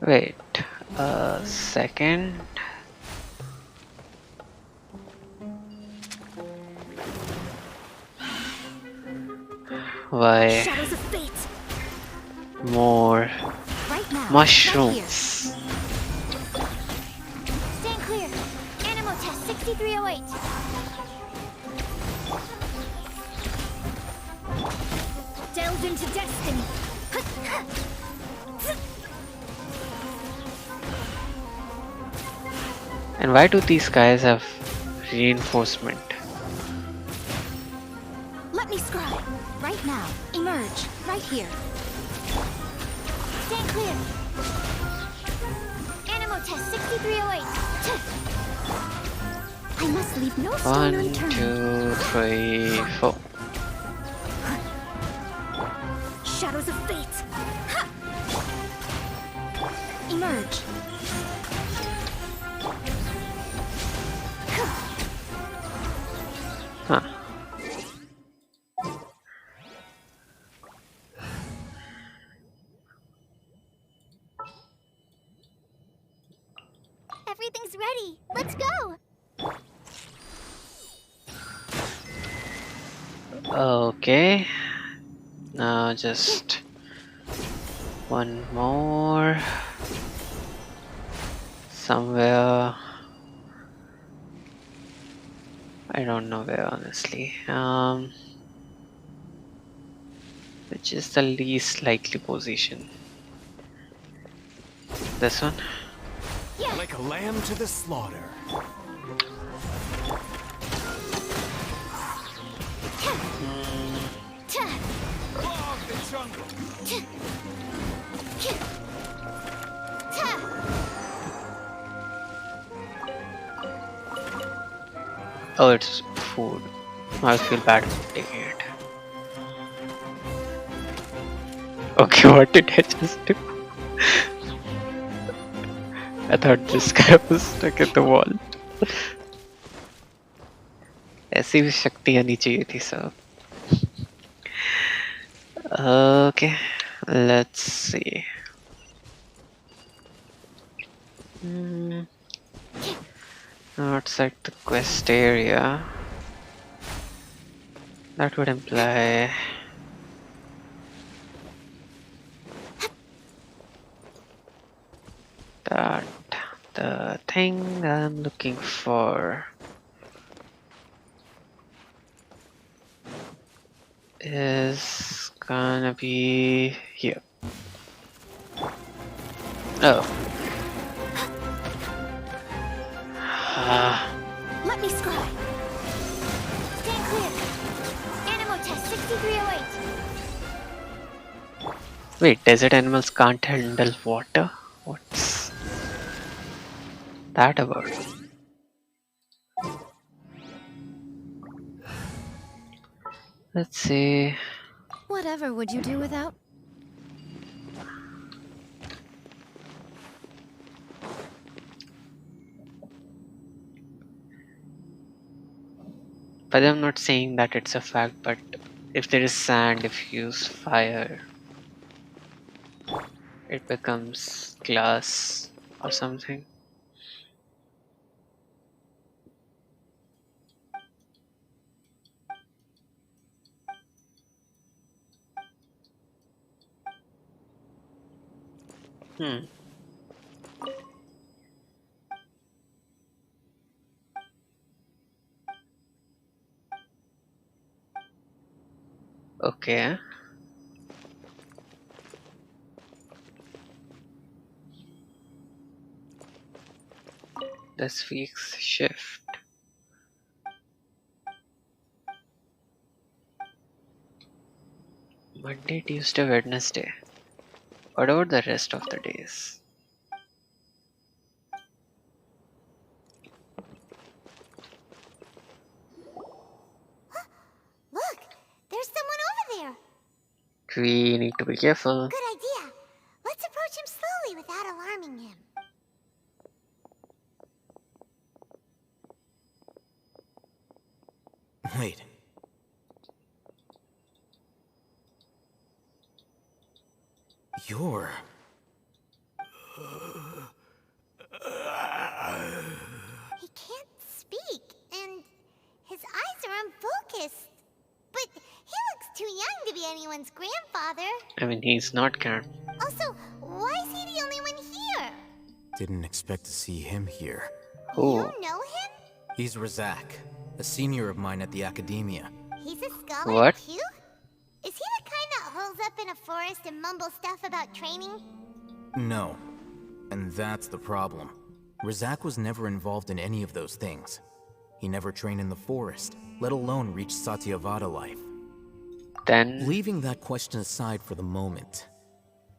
Wait a second. Why Shadows of fate. more Right now. mushrooms? Stand clear. Animal test 6308. Delve into destiny. And why do these guys have reinforcement? right now. Emerge, right here. Stand clear. Animal test 6308. I must leave no stone 1, unturned. 2, 3, 4. Shadows of fate. Ha! Emerge. Huh. Everything's ready. Let's go. Okay. Now just one more. Somewhere. I don't know where, honestly. Which is the least likely position? This one? Like a lamb to the slaughter. Clog the jungle. Oh, it's food. I feel bad for taking it. Okay, what did I just do? I thought this guy was stuck at the wall. ऐसी भी शक्ति आनी चाहिए थी सब. Okay, let's see. Outside the quest area. That would imply that the thing I'm looking for is gonna be here. Oh. Let me scry. Stand clear. Animal test 6308. Wait, desert animals can't handle water? What's that about? Let's see. Whatever would you do without? But I'm not saying that it's a fact, but if there is sand, if you use fire, it becomes glass or something. Okay. This week's shift. Monday, Tuesday, Wednesday. What about the rest of the days? Look, there's someone over there. We need to be careful. Good idea. Let's approach him slowly without alarming him. Wait. You're... He can't speak, and his eyes are unfocused. But he looks too young to be anyone's grandfather. I mean, he's not Karen. Also, why is he the only one here? Didn't expect to see him here. Oh. You know him? He's Razak, a senior of mine at the Academia. He's a scholar What? too? Is he the kind that holds up in a forest and mumbles stuff about training? No. And that's the problem. Razak was never involved in any of those things. He never trained in the forest, let alone reach Satyavada life. Then Leaving that question aside for the moment,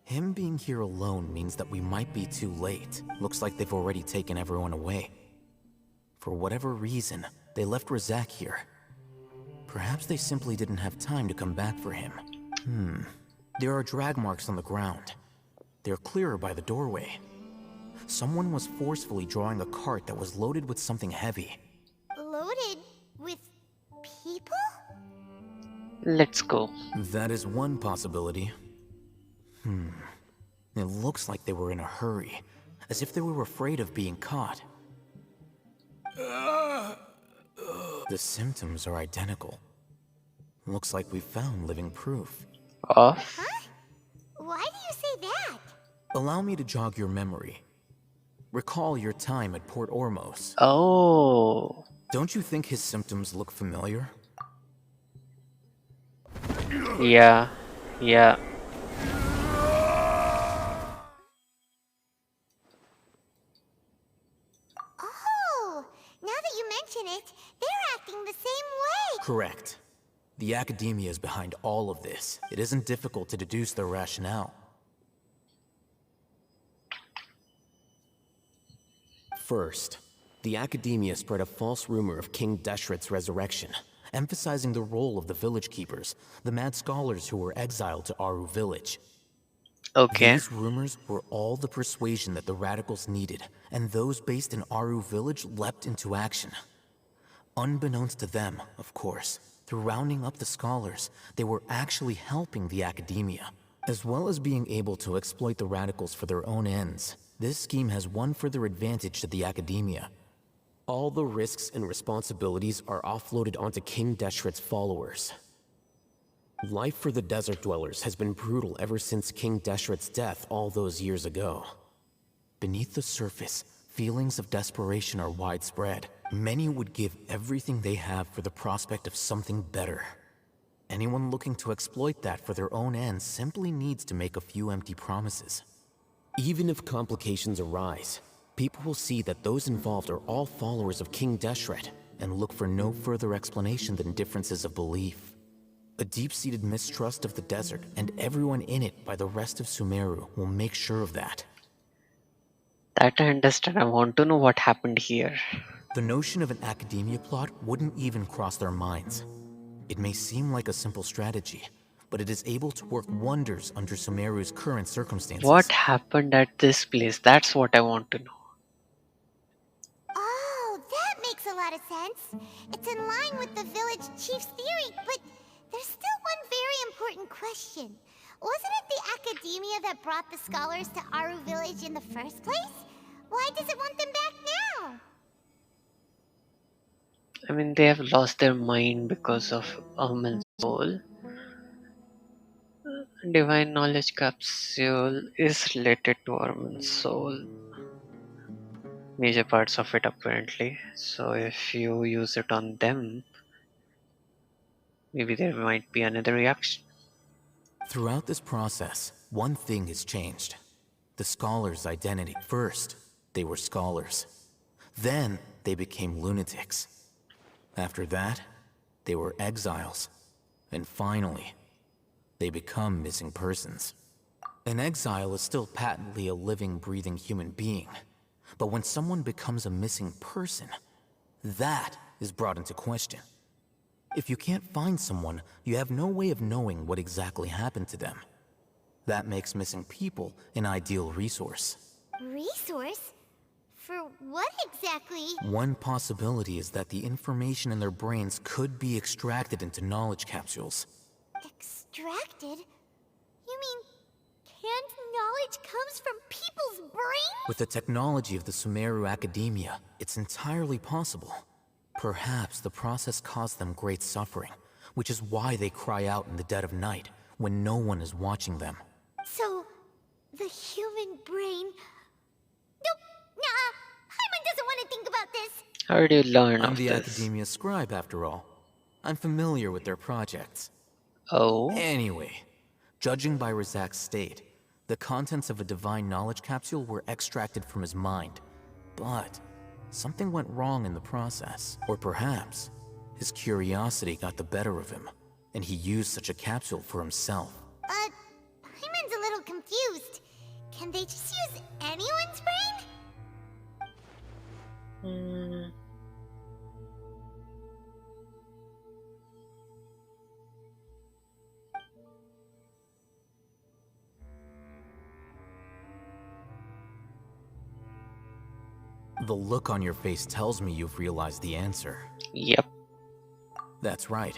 him being here alone means that we might be too late. Looks like they've already taken everyone away. For whatever reason, they left Razak here. Perhaps they simply didn't have time to come back for him. There are drag marks on the ground. They're clearer by the doorway. Someone was forcefully drawing a cart that was loaded with something heavy. Loaded with people? let's go. That is one possibility. It looks like they were in a hurry, as if they were afraid of being caught. The symptoms are identical. Looks like we found living proof. Off. Huh? Why do you say that? Allow me to jog your memory. Recall your time at Port Ormos. Oh. Don't you think his symptoms look familiar? Yeah. Yeah. Oh, now that you mention it, they're acting the same way. Correct. The Academia is behind all of this. It isn't difficult to deduce their rationale. First, the Academia spread a false rumor of King Deshret's resurrection, emphasizing the role of the village keepers, the mad scholars who were exiled to Aru village. Okay. These rumors were all the persuasion that the radicals needed, and those based in Aru village leapt into action. Unbeknownst to them, of course, through rounding up the scholars, they were actually helping the Academia. As well as being able to exploit the radicals for their own ends, this scheme has one further advantage to the Academia. All the risks and responsibilities are offloaded onto King Deshret's followers. Life for the desert dwellers has been brutal ever since King Deshret's death all those years ago. Beneath the surface, feelings of desperation are widespread. Many would give everything they have for the prospect of something better. Anyone looking to exploit that for their own ends simply needs to make a few empty promises. Even if complications arise, people will see that those involved are all followers of King Deshret and look for no further explanation than differences of belief. A deep-seated mistrust of the desert and everyone in it by the rest of Sumeru will make sure of that. That I understand. I want to know what happened here. The notion of an academia plot wouldn't even cross their minds. It may seem like a simple strategy, but it is able to work wonders under Sumeru's current circumstances. What happened at this place? That's what I want to know. Oh, that makes a lot of sense. It's in line with the village chief's theory, but there's still one very important question. Wasn't it the Academia that brought the scholars to Aru village in the first place? Why does it want them back now? I mean, they have lost their mind because of Ahman's soul. Divine knowledge capsule is related to Ahman's soul. Major parts of it, apparently. So if you use it on them, maybe there might be another reaction. Throughout this process, one thing has changed. The scholars' identity. First, they were scholars. Then, they became lunatics. After that, they were exiles. And finally, they become missing persons. An exile is still patently a living, breathing human being. But when someone becomes a missing person, that is brought into question. If you can't find someone, you have no way of knowing what exactly happened to them. That makes missing people an ideal resource. Resource? For what exactly? One possibility is that the information in their brains could be extracted into knowledge capsules. Extracted? You mean canned knowledge comes from people's brains? With the technology of the Sumeru Academia, it's entirely possible. Perhaps the process caused them great suffering, which is why they cry out in the dead of night, when no one is watching them. So, the human brain... Nope, nah, Hyman doesn't want to think about this. How did you learn I'm of the this? Academia scribe, after all. I'm familiar with their projects. Oh? Anyway, judging by Razak's state, the contents of a divine knowledge capsule were extracted from his mind. But something went wrong in the process. Or perhaps his curiosity got the better of him. and he used such a capsule for himself. Paimon's a little confused. Can they just use anyone's brain? The look on your face tells me you've realized the answer. Yep. That's right.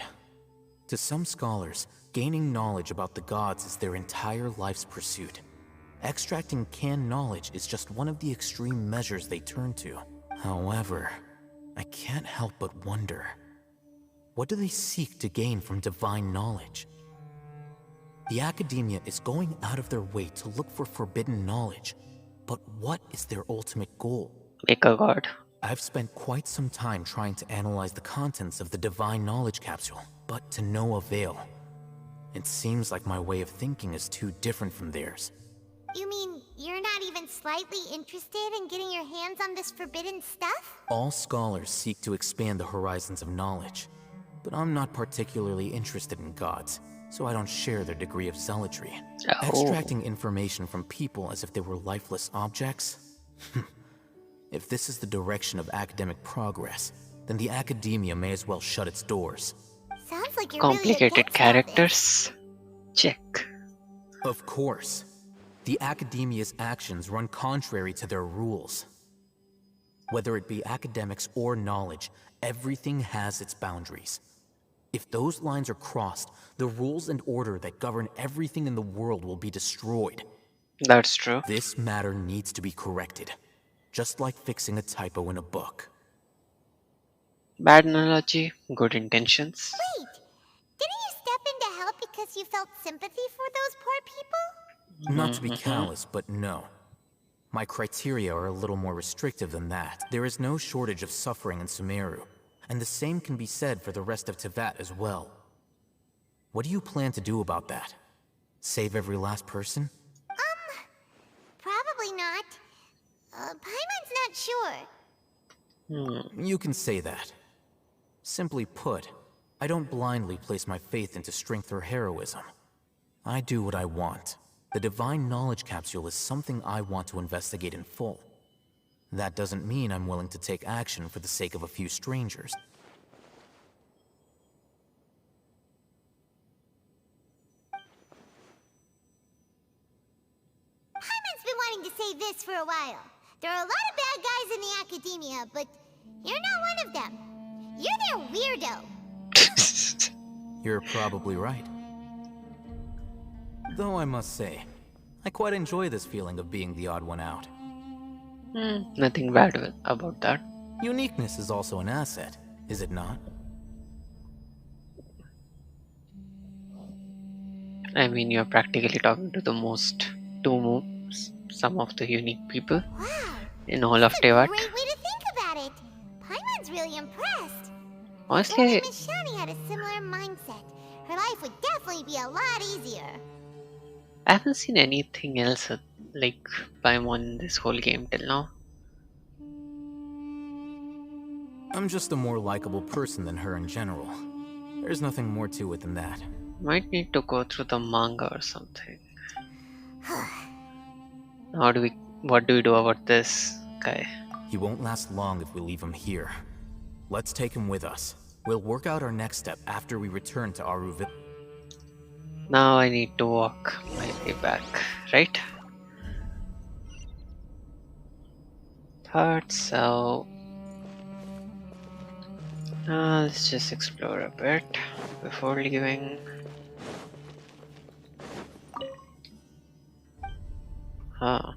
To some scholars, gaining knowledge about the gods is their entire life's pursuit. Extracting canned knowledge is just one of the extreme measures they turn to. However, I can't help but wonder, what do they seek to gain from divine knowledge? The academia is going out of their way to look for forbidden knowledge, but what is their ultimate goal? Make a god. I've spent quite some time trying to analyze the contents of the divine knowledge capsule, but to no avail. It seems like my way of thinking is too different from theirs. You mean you're not even slightly interested in getting your hands on this forbidden stuff? All scholars seek to expand the horizons of knowledge, but I'm not particularly interested in gods, so I don't share their degree of zealotry. Oh. Extracting information from people as if they were lifeless objects? If this is the direction of academic progress, then the academia may as well shut its doors. Sounds like you're Complicated really characters. Check. Of course. The academia's actions run contrary to their rules. Whether it be academics or knowledge, everything has its boundaries. If those lines are crossed, the rules and order that govern everything in the world will be destroyed. That's true. This matter needs to be corrected, just like fixing a typo in a book. Bad analogy, good intentions. Wait, didn't you step in to help because you felt sympathy for those poor people? Not to be callous, but no. My criteria are a little more restrictive than that. There is no shortage of suffering in Sumeru, and the same can be said for the rest of Teyvat as well. What do you plan to do about that? Save every last person? Probably not. Paimon's not sure. You can say that. Simply put, I don't blindly place my faith into strength or heroism. I do what I want. The divine knowledge capsule is something I want to investigate in full. That doesn't mean I'm willing to take action for the sake of a few strangers. Paimon's been wanting to say this for a while. There are a lot of bad guys in the academia, but you're not one of them. You're their weirdo. You're probably right. Though I must say, I quite enjoy this feeling of being the odd one out. Nothing bad about that. Uniqueness is also an asset, is it not? I mean, you're practically talking to some of the unique people in all of Teyvat. Great way to think about it. Paimon's really impressed. Honestly, If only Miss Shani had a similar mindset, her life would definitely be a lot easier. I haven't seen anything else like Paimon in this whole game till now. I'm just a more likable person than her in general. There's nothing more to it than that. Might need to go through the manga or something. What do we do about this guy? He won't last long if we leave him here. Let's take him with us. We'll work out our next step after we return to Aruville. Now I need to walk my way back, right? Thought so. Let's just explore a bit before leaving. Huh.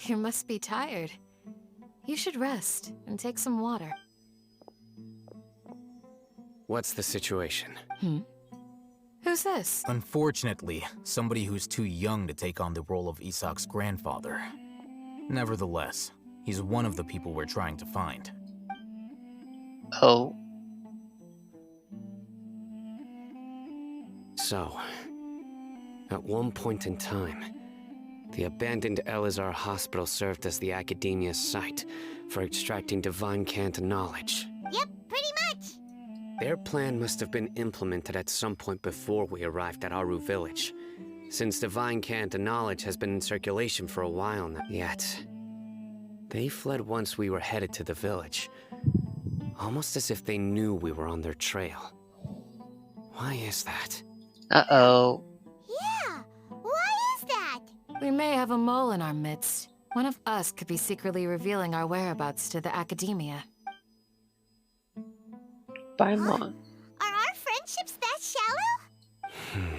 You must be tired. You should rest and take some water. What's the situation? Who's this? Unfortunately, somebody who's too young to take on the role of Isak's grandfather. Nevertheless, he's one of the people we're trying to find. Oh, So, at one point in time, the abandoned Elazar Hospital served as the Academia's site for extracting divine cant knowledge. Yep, pretty much. Their plan must have been implemented at some point before we arrived at Aru Village, since divine cant knowledge has been in circulation for a while now. Yet, they fled once we were headed to the village, almost as if they knew we were on their trail. Why is that? uh-oh. Yeah, why is that? We may have a mole in our midst. One of us could be secretly revealing our whereabouts to the Academia. Paimon. Are our friendships that shallow?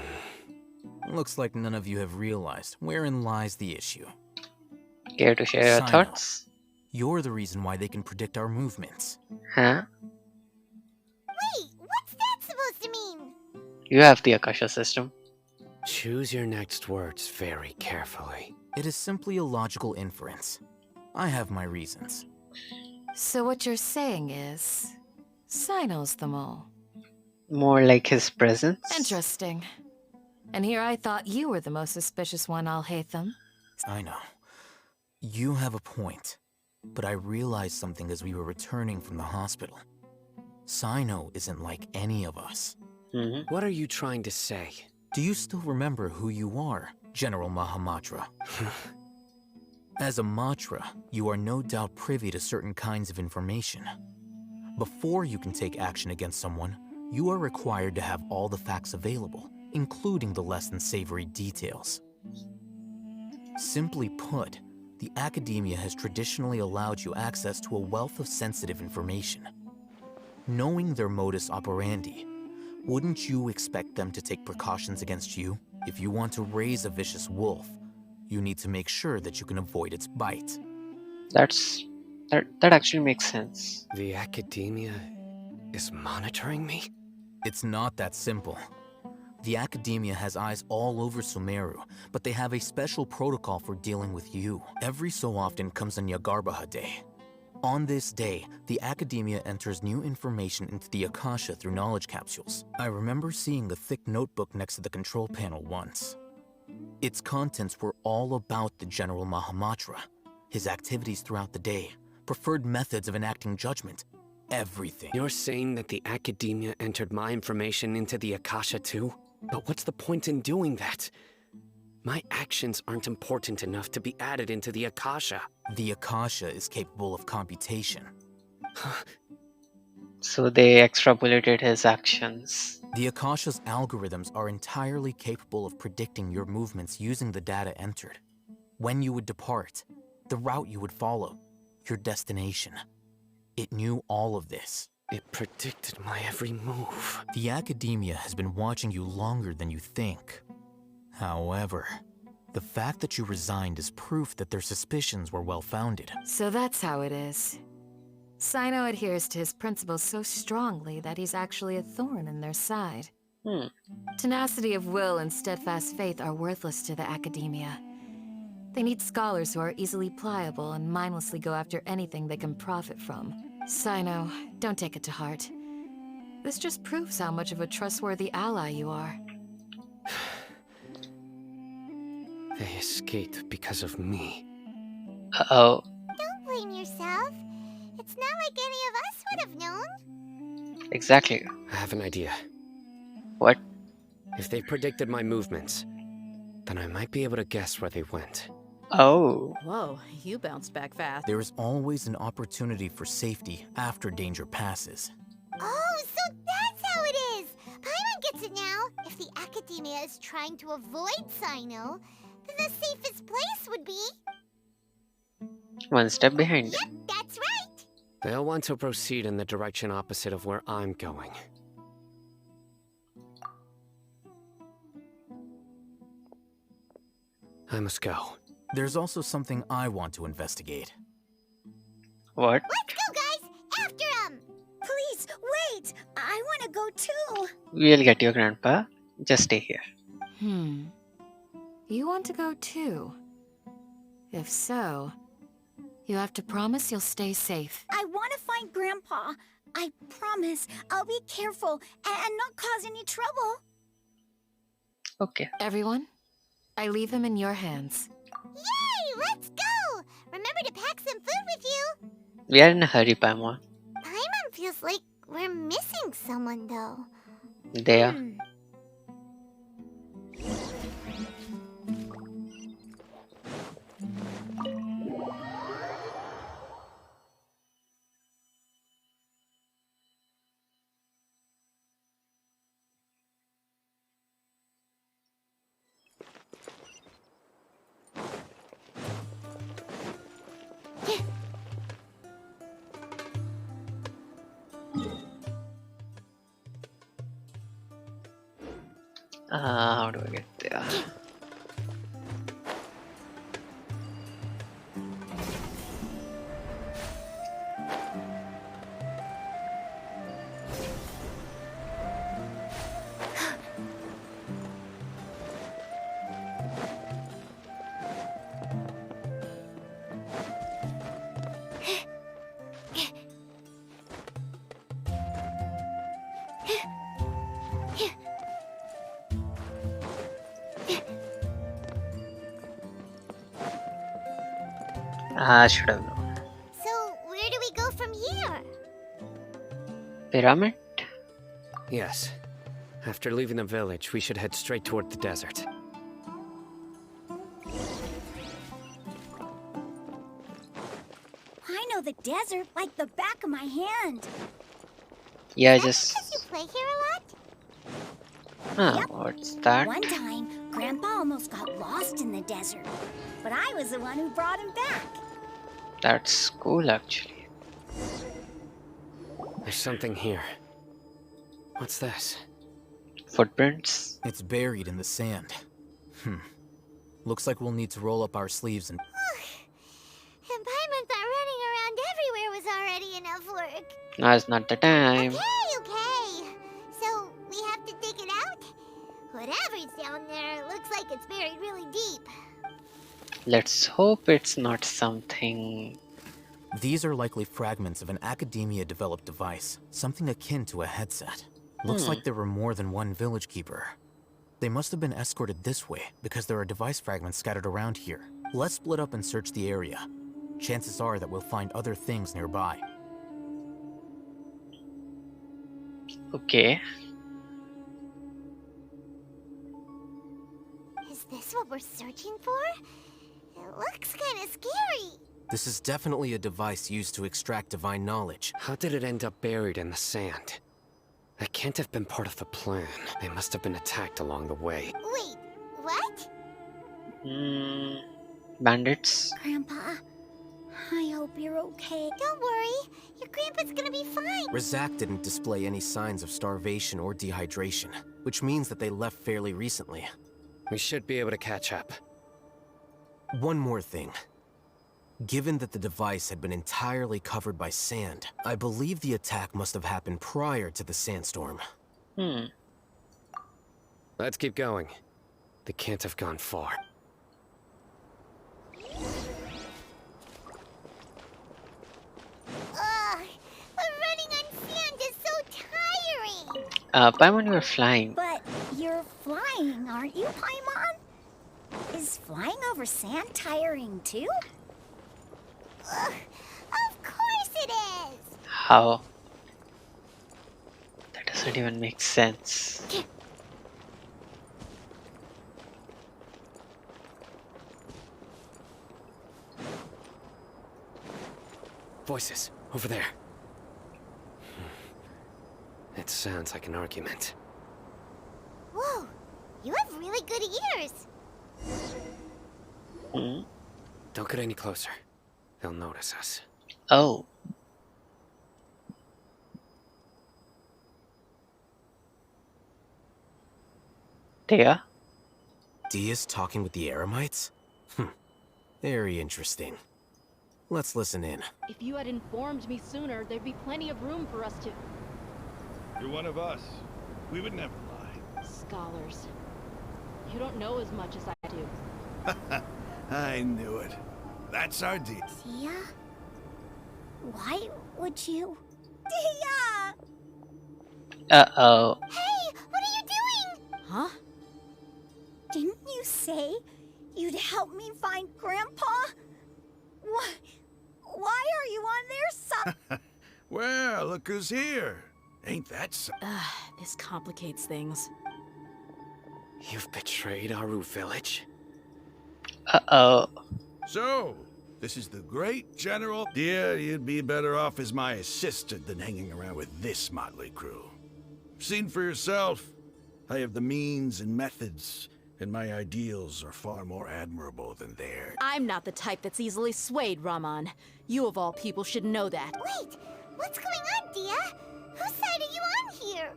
Looks like none of you have realized wherein lies the issue. Care to share your Sino, thoughts? You're the reason why they can predict our movements. Huh? Wait, what's that supposed to mean? You have the Akasha system. Choose your next words very carefully. It is simply a logical inference. I have my reasons. So what you're saying is... Sino's the mole. More like his presence. Interesting. And here I thought you were the most suspicious one, Al-Haytham. I know. You have a point. But I realized something as we were returning from the hospital. Sino isn't like any of us. What are you trying to say? Do you still remember who you are, General Mahamatra? As a Matra, you are no doubt privy to certain kinds of information. Before you can take action against someone, you are required to have all the facts available, including the less than savory details. Simply put, the Academia has traditionally allowed you access to a wealth of sensitive information. Knowing their modus operandi, wouldn't you expect them to take precautions against you? If you want to raise a vicious wolf, you need to make sure that you can avoid its bite. That actually makes sense. The Academia is monitoring me? It's not that simple. The Academia has eyes all over Sumeru, but they have a special protocol for dealing with you. Every so often comes a Nyagarbaha Day. On this day, the Academia enters new information into the Akasha through knowledge capsules. I remember seeing a thick notebook next to the control panel once. Its contents were all about the General Mahamatra, his activities throughout the day, preferred methods of enacting judgment, everything. You're saying that the Academia entered my information into the Akasha too? But what's the point in doing that? My actions aren't important enough to be added into the Akasha. The Akasha is capable of computation. So they extrapolated his actions. The Akasha's algorithms are entirely capable of predicting your movements using the data entered. When you would depart, the route you would follow, your destination. It knew all of this. It predicted my every move. The Academia has been watching you longer than you think. However, the fact that you resigned is proof that their suspicions were well-founded. So that's how it is. Sino adheres to his principles so strongly that he's actually a thorn in their side. Tenacity of will and steadfast faith are worthless to the Academia. They need scholars who are easily pliable and mindlessly go after anything they can profit from. Sino, don't take it to heart. This just proves how much of a trustworthy ally you are. They escaped because of me. Uh-oh. Don't blame yourself. It's not like any of us would have known. Exactly. I have an idea. What? If they predicted my movements, then I might be able to guess where they went. Oh. Whoa, you bounced back fast. There is always an opportunity for safety after danger passes. Oh, so that's how it is! Paimon gets it now. If the Academia is trying to avoid Sino, then the safest place would be... One step behind. Yep, that's right! They'll want to proceed in the direction opposite of where I'm going. I must go. There's also something I want to investigate. What? Let's go, guys! After him! Please, wait! I want to go too! We'll get your grandpa. Just stay here. You want to go too? If so, you have to promise you'll stay safe. I want to find Grandpa. I promise I'll be careful and not cause any trouble. Okay. Everyone, I leave him in your hands. Yay! Let's go! Remember to pack some food with you! We are in a hurry, Paimon. Paimon feels like we're missing someone, though. There. How do I get there? I should have known. So, where do we go from here? Pyramid? Yes. After leaving the village, we should head straight toward the desert. I know the desert like the back of my hand. Yeah, Because you just... play here a lot? Huh, Yep. what's that? One time, Grandpa almost got lost in the desert. But I was the one who brought him back. That's cool, actually. There's something here. What's this? Footprints? It's buried in the sand. Looks like we'll need to roll up our sleeves and... And Paimon thought running around everywhere was already enough work. Now's not the time. Okay. So, we have to dig it out? Whatever's down there looks like it's buried really deep. Let's hope it's not something... These are likely fragments of an Academia-developed device, something akin to a headset. Looks like there were more than one village keeper. They must have been escorted this way, because there are device fragments scattered around here. Let's split up and search the area. Chances are that we'll find other things nearby. Okay. Is this what we're searching for? It looks kind of scary. This is definitely a device used to extract divine knowledge. How did it end up buried in the sand? That can't have been part of the plan. They must have been attacked along the way. Wait, what? Bandits? Grandpa, I hope you're okay. Don't worry. Your grandpa's gonna be fine. Razak didn't display any signs of starvation or dehydration, which means that they left fairly recently. We should be able to catch up. One more thing. Given that the device had been entirely covered by sand, I believe the attack must have happened prior to the sandstorm. Let's keep going. They can't have gone far. Ugh, but running on sand is so tiring. Paimon, you are flying. But you're flying, aren't you, Paimon? Is flying over sand tiring too? Ugh, of course it is. How? That doesn't even make sense. Voices, over there. It sounds like an argument. Whoa, you have really good ears. Don't get any closer. They'll notice us. Oh. Thea? Dia's talking with the Eremites? Very interesting. Let's listen in. If you had informed me sooner, there'd be plenty of room for us to... You're one of us. We would never lie. Scholars. You don't know as much as I do. I knew it. That's our deal. Tia? Why would you? Tia! Uh-oh. Hey, what are you doing? Huh? Didn't you say you'd help me find Grandpa? Why are you on their side? Well, look who's here. Ain't that so? This complicates things. You've betrayed Aru Village? Uh-oh. So, this is the great general. Dear, you'd be better off as my assistant than hanging around with this motley crew. Seen for yourself. I have the means and methods, and my ideals are far more admirable than theirs. I'm not the type that's easily swayed, Raman. You of all people should know that. Wait, what's going on, Dia? Whose side are you on here?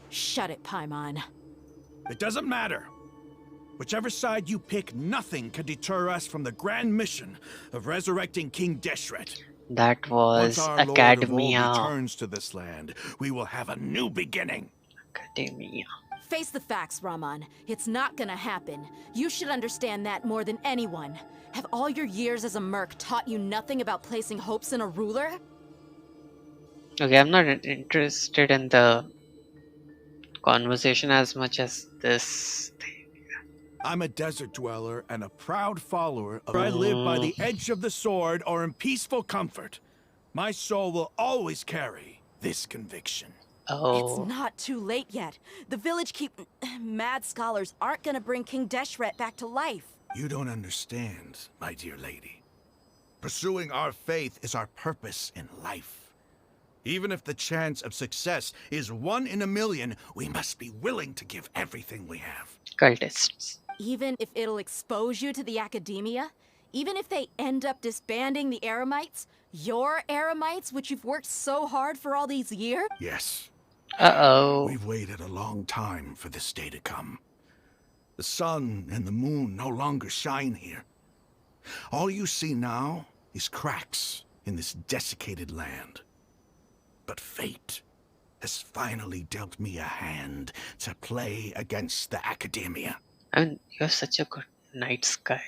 Shut it, Paimon. It doesn't matter. Whichever side you pick, nothing can deter us from the grand mission of resurrecting King Deshret. That was Once our Lord of Old Academia. returns to this land, we will have a new beginning. Academia. Face the facts, Raman. It's not gonna happen. You should understand that more than anyone. Have all your years as a merc taught you nothing about placing hopes in a ruler? Okay, I'm not interested in the conversation as much as this thing. I'm a desert dweller and a proud follower of I live by the edge of the sword or in peaceful comfort. My soul will always carry this conviction. Oh. It's not too late yet. The village mad scholars aren't gonna bring King Deshret back to life. You don't understand, my dear lady. Pursuing our faith is our purpose in life. Even if the chance of success is 1 in a million, we must be willing to give everything we have. Cultists. Even if it'll expose you to the academia? Even if they end up disbanding the Eremites? Your Eremites, which you've worked so hard for all these years? Yes. Uh-oh. We've waited a long time for this day to come. The sun and the moon no longer shine here. All you see now is cracks in this desiccated land. But fate has finally dealt me a hand to play against the academia. I mean, you're such a good night sky.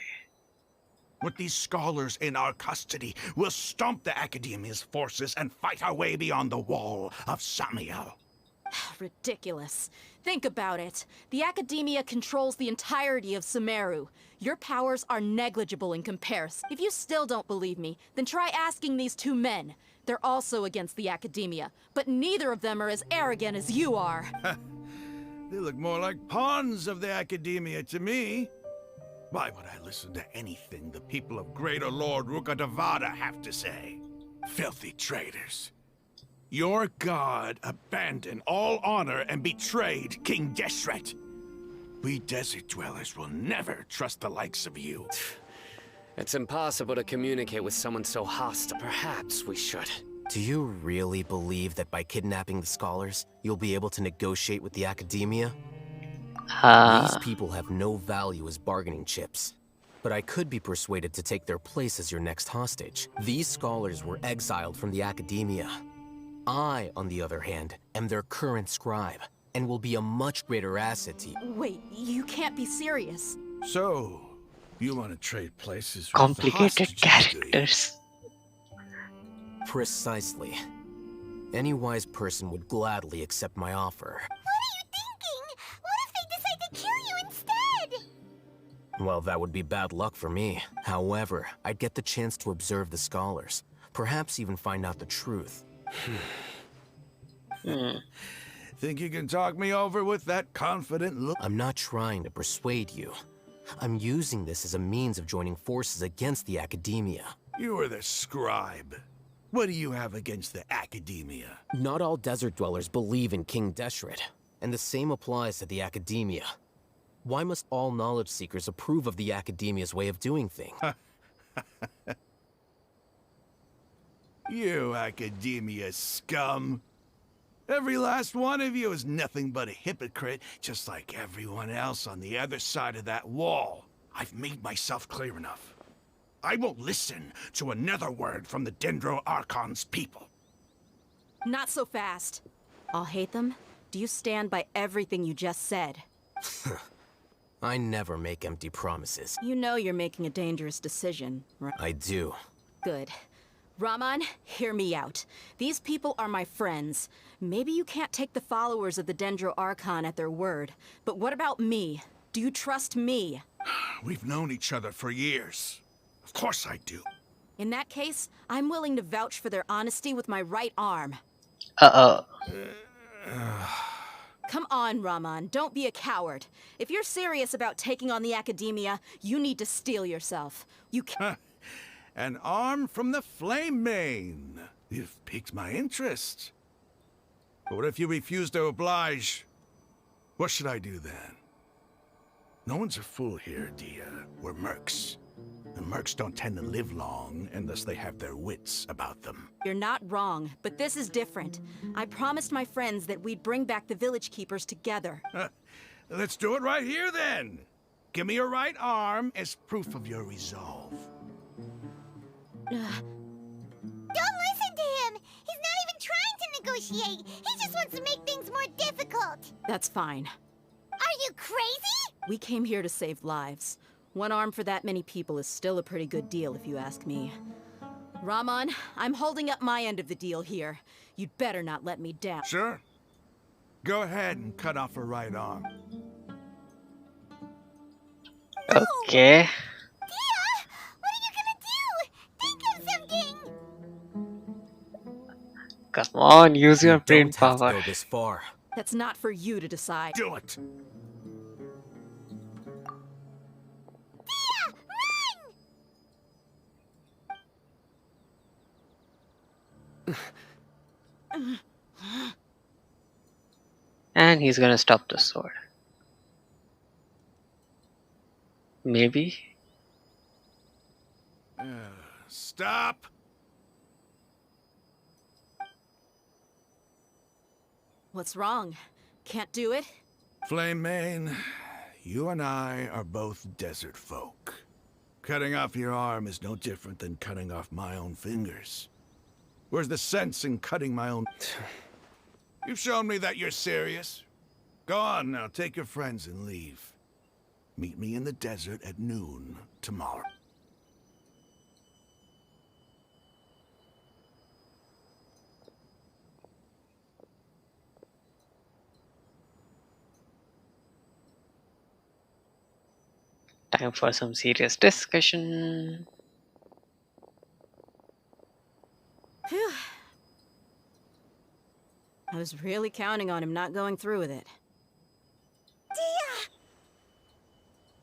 With these scholars in our custody, we'll stomp the academia's forces and fight our way beyond the wall of Samiel. Ridiculous. Think about it. The academia controls the entirety of Sumeru. Your powers are negligible in comparison. If you still don't believe me, then try asking these 2 men. They're also against the academia, but neither of them are as arrogant as you are. They look more like pawns of the academia to me. Why would I listen to anything the people of Greater Lord Rukkhadevata have to say? Filthy traitors. Your god abandoned all honor and betrayed King Deshret. We desert dwellers will never trust the likes of you. It's impossible to communicate with someone so hostile. Perhaps we should. Do you really believe that by kidnapping the scholars, you'll be able to negotiate with the academia? These people have no value as bargaining chips. But I could be persuaded to take their place as your next hostage. These scholars were exiled from the academia. I, on the other hand, am their current scribe, and will be a much greater asset to you. Wait, you can't be serious. So, you want to trade places with Complicated the hostages, do you? characters. Precisely. Any wise person would gladly accept my offer. What are you thinking? What if they decide to kill you instead? Well, that would be bad luck for me. However, I'd get the chance to observe the scholars. Perhaps even find out the truth. Think you can talk me over with that confident look? I'm not trying to persuade you. I'm using this as a means of joining forces against the academia. You are the scribe. What do you have against the academia? Not all desert dwellers believe in King Deshret, and the same applies to the academia. Why must all knowledge seekers approve of the academia's way of doing things? You academia scum. Every last one of you is nothing but a hypocrite, just like everyone else on the other side of that wall. I've made myself clear enough. I won't listen to another word from the Dendro Archon's people. Not so fast. I'll hate them. Do you stand by everything you just said? I never make empty promises. You know you're making a dangerous decision, right? I do. Good. Raman, hear me out. These people are my friends. Maybe you can't take the followers of the Dendro Archon at their word, but what about me? Do you trust me? We've known each other for years. Of course I do. In that case, I'm willing to vouch for their honesty with my right arm. Uh-oh. Come on, Raman, don't be a coward. If you're serious about taking on the Academia, you need to steel yourself. You can't. An arm from the Flame Mane. You've piqued my interest. But what if you refuse to oblige? What should I do then? No one's a fool here, Dia. We're mercs. And mercs don't tend to live long unless they have their wits about them. You're not wrong, but this is different. I promised my friends that we'd bring back the Village Keepers together. Let's do it right here then. Give me your right arm as proof of your resolve. Don't listen to him! He's not even trying to negotiate! He just wants to make things more difficult! That's fine. Are you crazy? We came here to save lives. One arm for that many people is still a pretty good deal, if you ask me. Raman, I'm holding up my end of the deal here. You'd better not let me down. Sure. Go ahead and cut off her right arm. Okay. Come on, use your brain Don't have to power. go this far. That's not for you to decide. Do it! And he's gonna stop the sword. Maybe? Stop! What's wrong? Can't do it? Flame Mane, you and I are both desert folk. Cutting off your arm is no different than cutting off my own fingers. Where's the sense in cutting my own... You've shown me that you're serious. Go on now, take your friends and leave. Meet me in the desert at noon tomorrow. Time for some serious discussion. Phew. I was really counting on him not going through with it. Dia!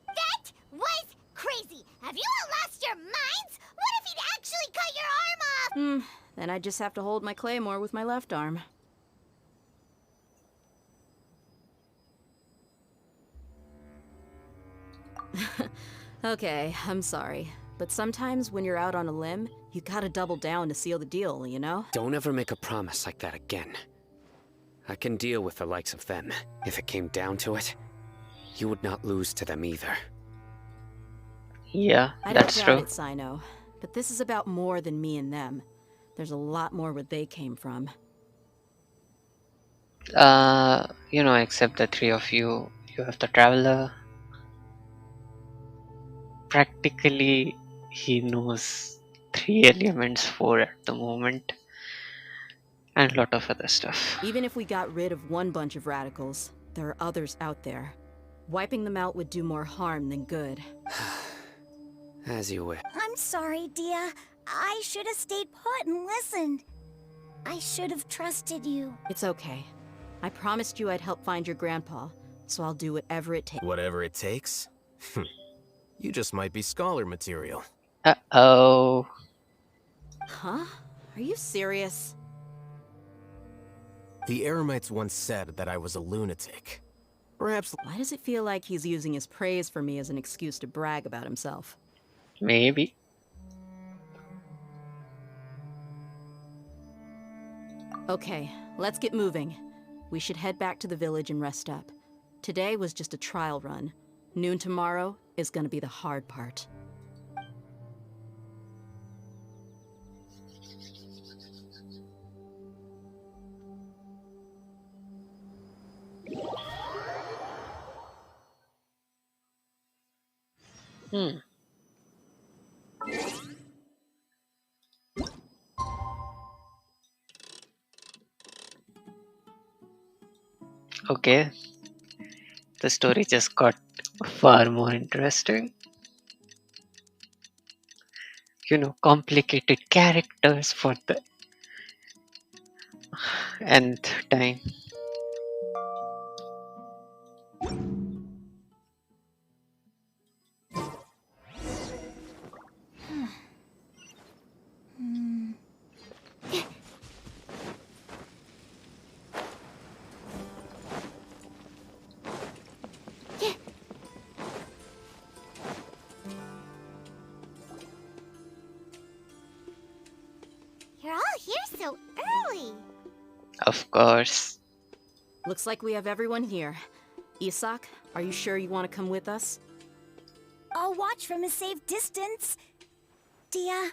That was crazy! Have you all lost your minds? What if he'd actually cut your arm off? Then I just have to hold my claymore with my left arm. Okay, I'm sorry. But sometimes when you're out on a limb, you gotta double down to seal the deal, you know? Don't ever make a promise like that again. I can deal with the likes of them. If it came down to it, you would not lose to them either. Yeah, I that's don't true. doubt it, Sino. But this is about more than me and them. There's a lot more where they came from. You know, except the three of you, you have the Traveler. Practically, he knows 3 elements, 4 at the moment, and a lot of other stuff. Even if we got rid of one bunch of radicals, there are others out there. Wiping them out would do more harm than good. As you wish. I'm sorry, Dia. I should have stayed put and listened. I should have trusted you. It's okay. I promised you I'd help find your grandpa, so I'll do whatever it takes. Whatever it takes? You just might be scholar material. Uh-oh. Huh? Are you serious? The Eremites once said that I was a lunatic. Perhaps... Why does it feel like he's using his praise for me as an excuse to brag about himself? Maybe. Okay, let's get moving. We should head back to the village and rest up. Today was just a trial run. Noon tomorrow is gonna be the hard part. Okay, the story just got far more interesting. Complicated characters for the nth time. You're all here so early. Of course. Looks like we have everyone here. Isak, are you sure you want to come with us? I'll watch from a safe distance. Dia,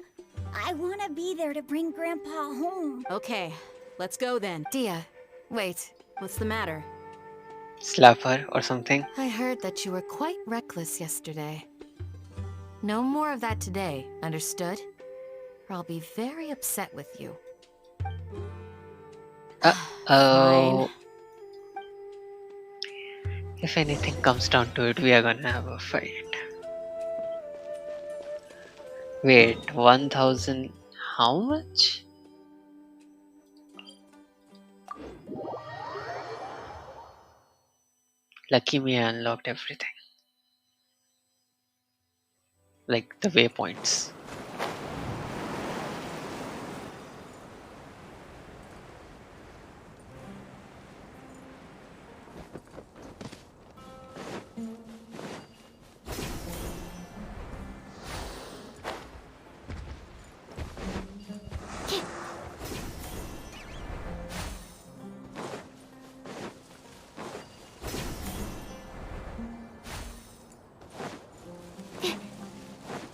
I want to be there to bring Grandpa home. Okay, let's go then. Dia, wait. What's the matter? Slap her or something. I heard that you were quite reckless yesterday. No more of that today, understood? Or I'll be very upset with you. Uh-oh. If anything comes down to it, we are gonna have a fight. Wait, 1000. How much? Lucky me, I unlocked everything. Like the waypoints.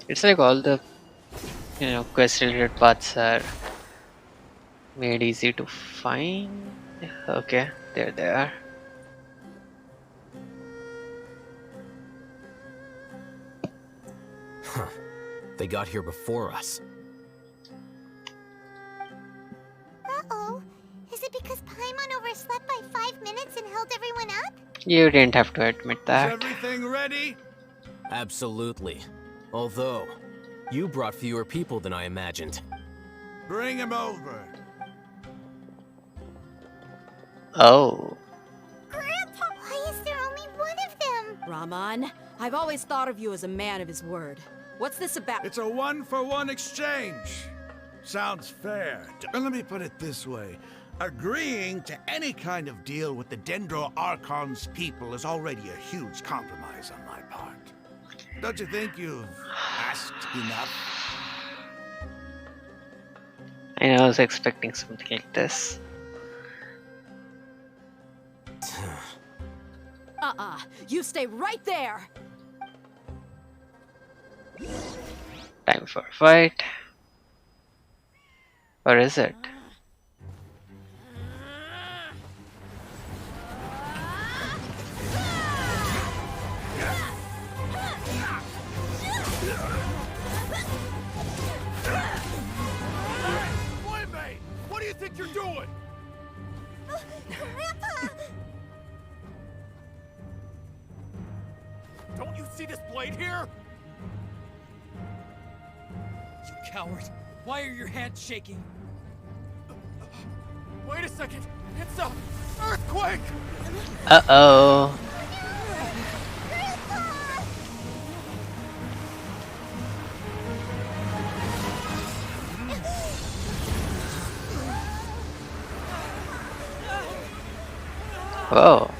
It's like all the quest related paths are made easy to find. Okay, there they are. Huh. They got here before us. Uh-oh. Is it because Paimon overslept by 5 minutes and held everyone up? You didn't have to admit Is that. everything ready? Absolutely. Although, you brought fewer people than I imagined. Bring him over. Oh. Grandpa, why is there only one of them? Rahman, I've always thought of you as a man of his word. What's this about? It's a one-for-one exchange. Sounds fair. Let me put it this way. Agreeing to any kind of deal with the Dendro Archon's people is already a huge compromise on my part. Don't you think you've asked enough? I was expecting something like this. You stay right there! Time for a fight. Or is it? Boy, what do you think you're doing? Grandpa! Don't you see this blade here? You coward! Why are your hands shaking? Wait a second! It's a earthquake! Uh-oh. Whoa.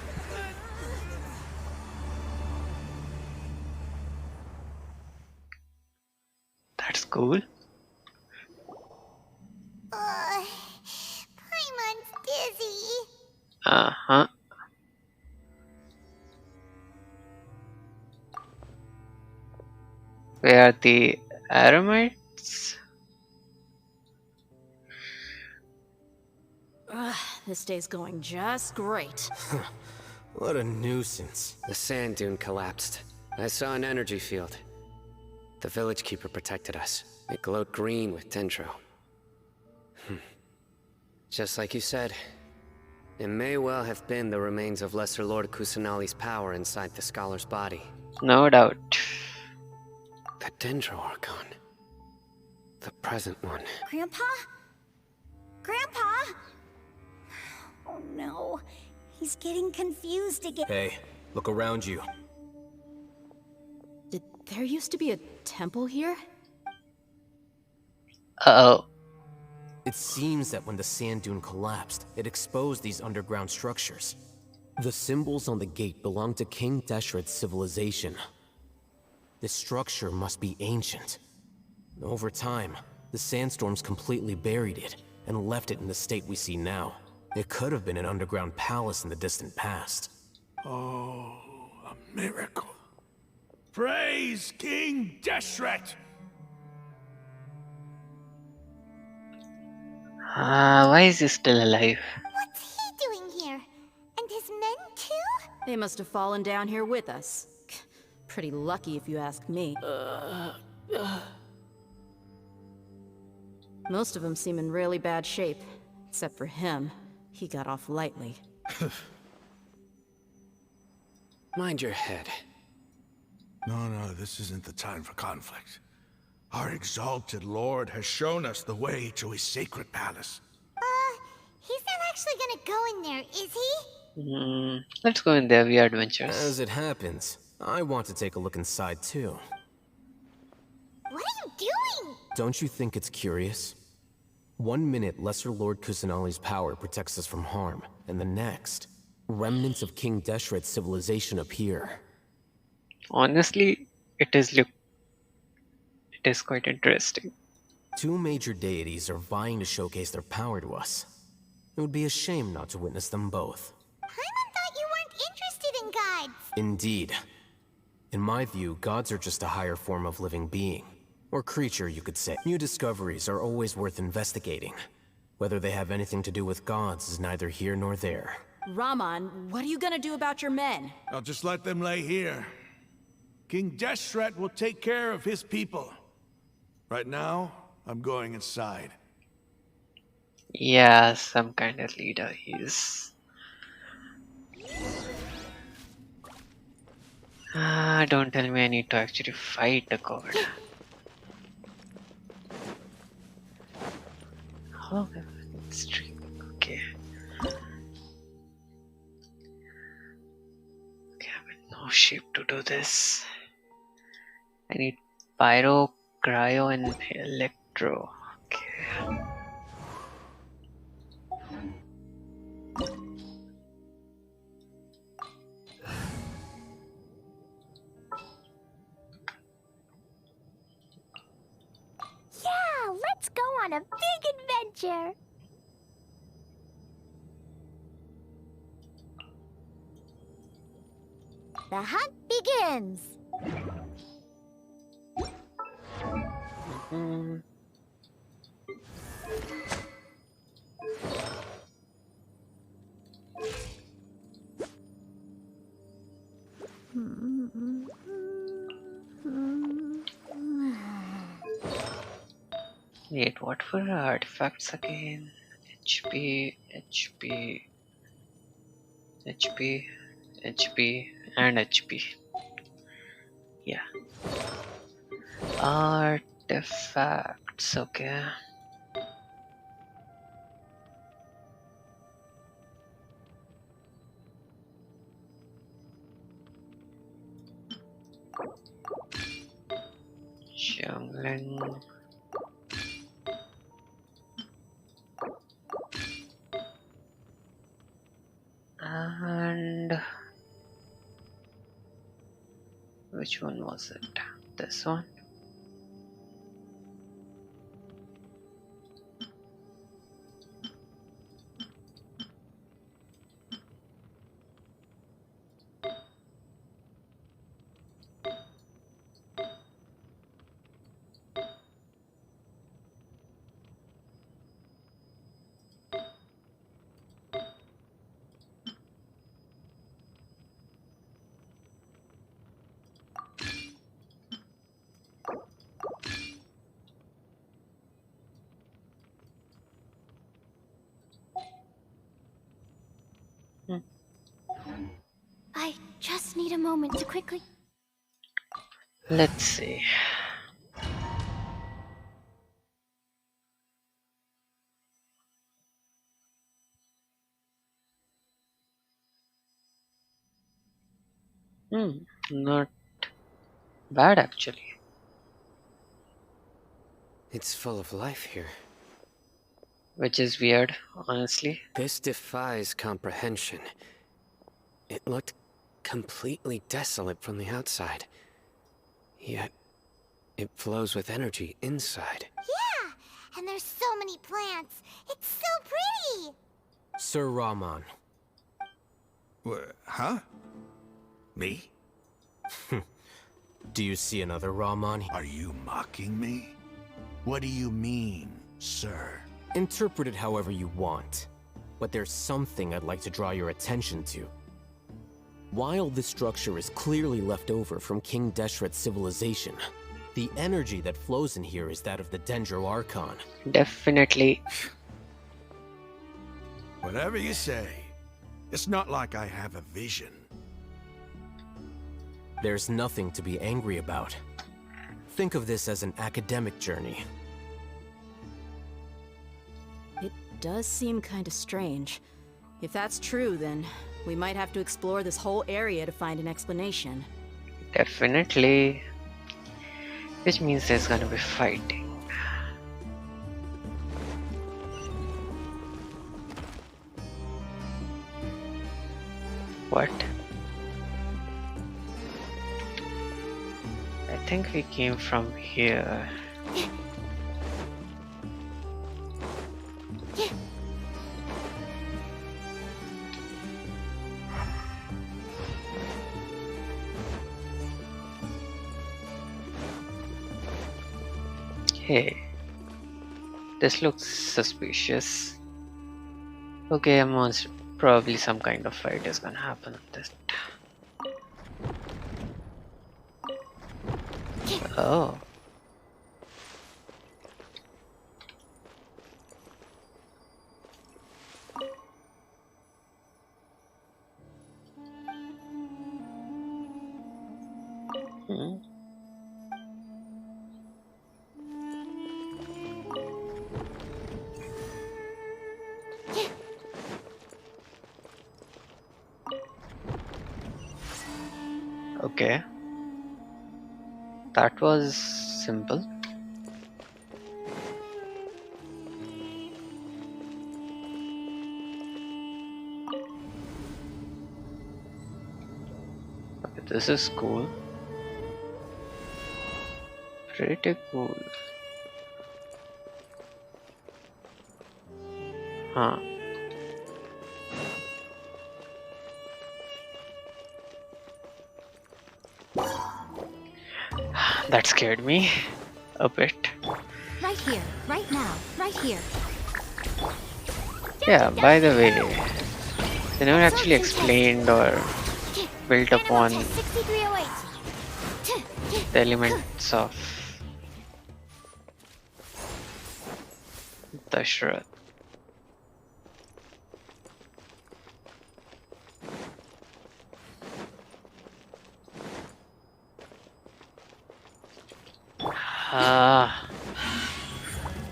That's cool. Paimon's dizzy. Uh-huh. Where are the Aramites? Ugh, this day's going just great. What a nuisance. The sand dune collapsed. I saw an energy field. The village keeper protected us. It glowed green with dendro. Just like you said, it may well have been the remains of Lesser Lord Kusanali's power inside the scholar's body. No doubt. The Dendro Archon. The present one. Grandpa? Grandpa? Oh no. He's getting confused again. Hey, look around you. Did there used to be a temple here? Uh-oh. It seems that when the sand dune collapsed, it exposed these underground structures. The symbols on the gate belong to King Deshret's civilization. This structure must be ancient. Over time, the sandstorms completely buried it and left it in the state we see now. It could have been an underground palace in the distant past. Oh, a miracle. Praise King Deshret! Why is he still alive? What's he doing here? And his men too? They must have fallen down here with us. Pretty lucky if you ask me. Most of them seem in really bad shape. Except for him. He got off lightly. Mind your head. No, this isn't the time for conflict. Our exalted lord has shown us the way to his sacred palace. He's not actually gonna go in there, is he? Let's go in there. We are adventurous. As it happens, I want to take a look inside too. What are you doing? Don't you think it's curious? One minute, Lesser Lord Kusanali's power protects us from harm, and the next, remnants of King Deshret's civilization appear. Honestly, it is quite interesting. Two major deities are vying to showcase their power to us. It would be a shame not to witness them both. Paimon thought you weren't interested in gods. Indeed. In my view, gods are just a higher form of living being. Or creature, you could say. New discoveries are always worth investigating. Whether they have anything to do with gods is neither here nor there. Raman, what are you gonna do about your men? I'll just let them lay here. King Deshret will take care of his people. Right now, I'm going inside. Yeah, some kind of leader he is. Don't tell me I need to actually fight the god. Oh, stream. Okay. Okay, I'm in no shape to do this. I need pyro, cryo, and electro. Okay. Yeah, let's go on a big adventure. The hunt begins. Wait, what were artifacts again? HP, HP, HP, HP, and HP. Yeah. Artifacts, okay. Jungling. And which one was it? This one? I just need a moment to quickly... Let's see. Not bad actually. It's full of life here. Which is weird, honestly. This defies comprehension. It looked completely desolate from the outside. Yet, it flows with energy inside. Yeah, and there's so many plants. It's so pretty. Sir Rahman. Huh? Me? Do you see another Rahman? Are you mocking me? What do you mean, sir? Interpret it however you want. But there's something I'd like to draw your attention to. While this structure is clearly left over from King Deshret's civilization, the energy that flows in here is that of the Dendro Archon. Definitely. Whatever you say. It's not like I have a vision. There's nothing to be angry about. Think of this as an academic journey. It does seem kind of strange. If that's true, then we might have to explore this whole area to find an explanation. Definitely. Which means there's gonna be fighting. What? I think we came from here. Hey, this looks suspicious. Okay, probably some kind of fight is gonna happen with this. Oh. Okay. That was simple. Okay, this is cool. Pretty cool. Huh. That scared me a bit. Right here, right now, right here. Yeah, by the way, they never actually explained or built upon the elements of Dashrath.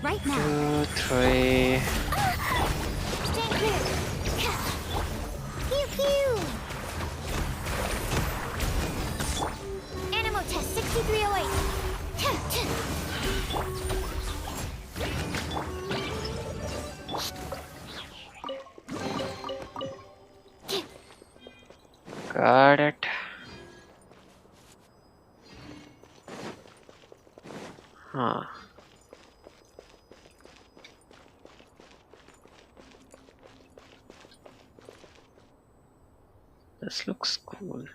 Right now. 2, 3. Stand clear. Pew pew. Animal test 6308. Got it. Huh. This looks cool.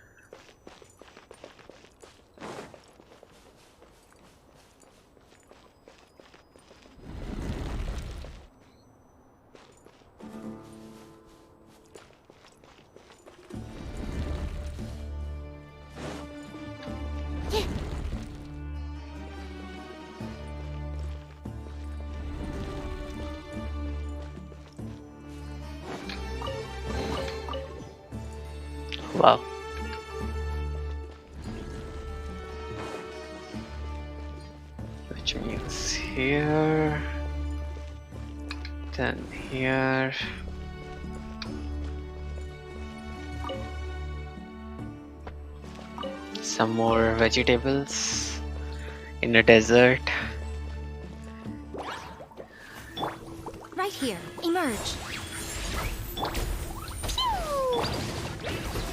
Wow. Which means here, then here. Some more vegetables in a desert. Right here. Emerge.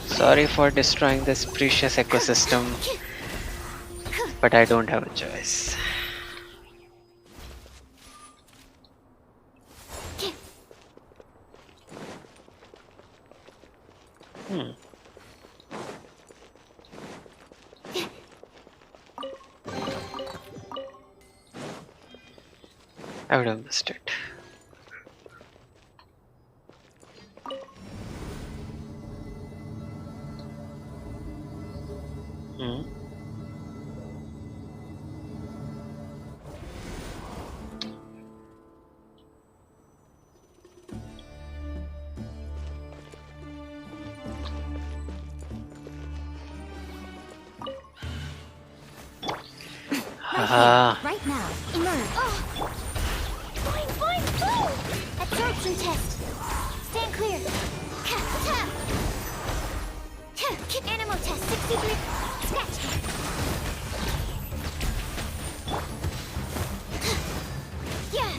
Sorry for destroying this precious ecosystem, but I don't have a choice. I would have missed it. Right now. Emerge. Fine, fine, fine. Absorption test. Stand clear. Animal test 63. Scratch. Yeah.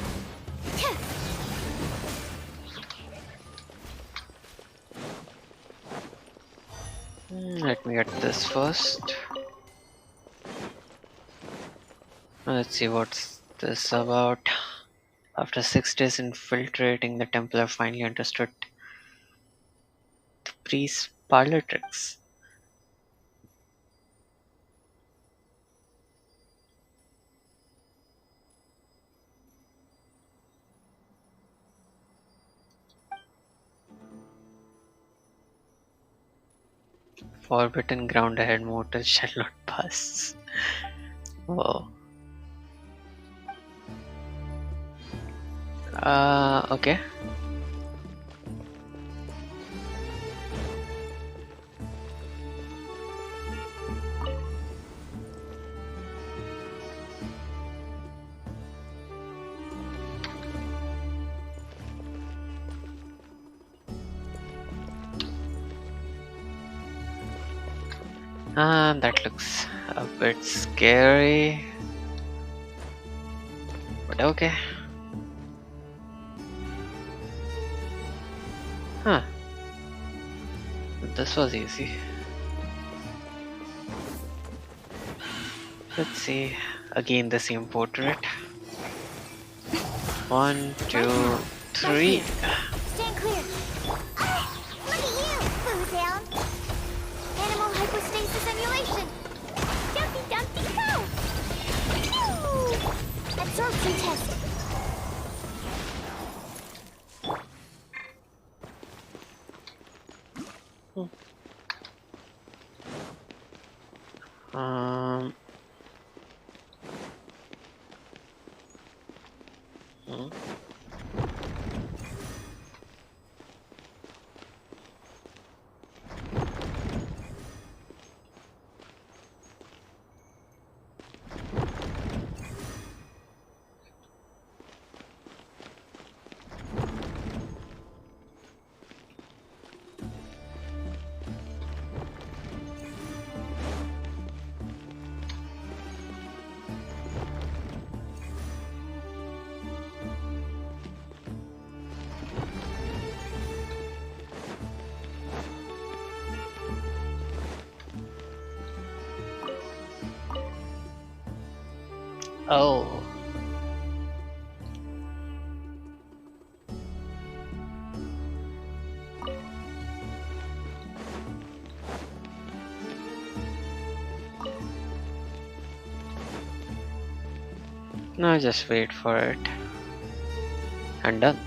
Let me get this first. Let's see what's this about. After 6 days infiltrating the temple, I finally understood the priest's parlor tricks. Forbidden ground ahead, mortals shall not pass. Whoa. Okay. That looks a bit scary, but okay. Huh. This was easy. Let's see. Again, the same portrait. 1, 2, 3. Stand clear. Look at you, Boo down. Animal hypostasis emulation. Dumpty dumpty go. Phew. Absorption test. Hmm. Oh. Now just wait for it. And done.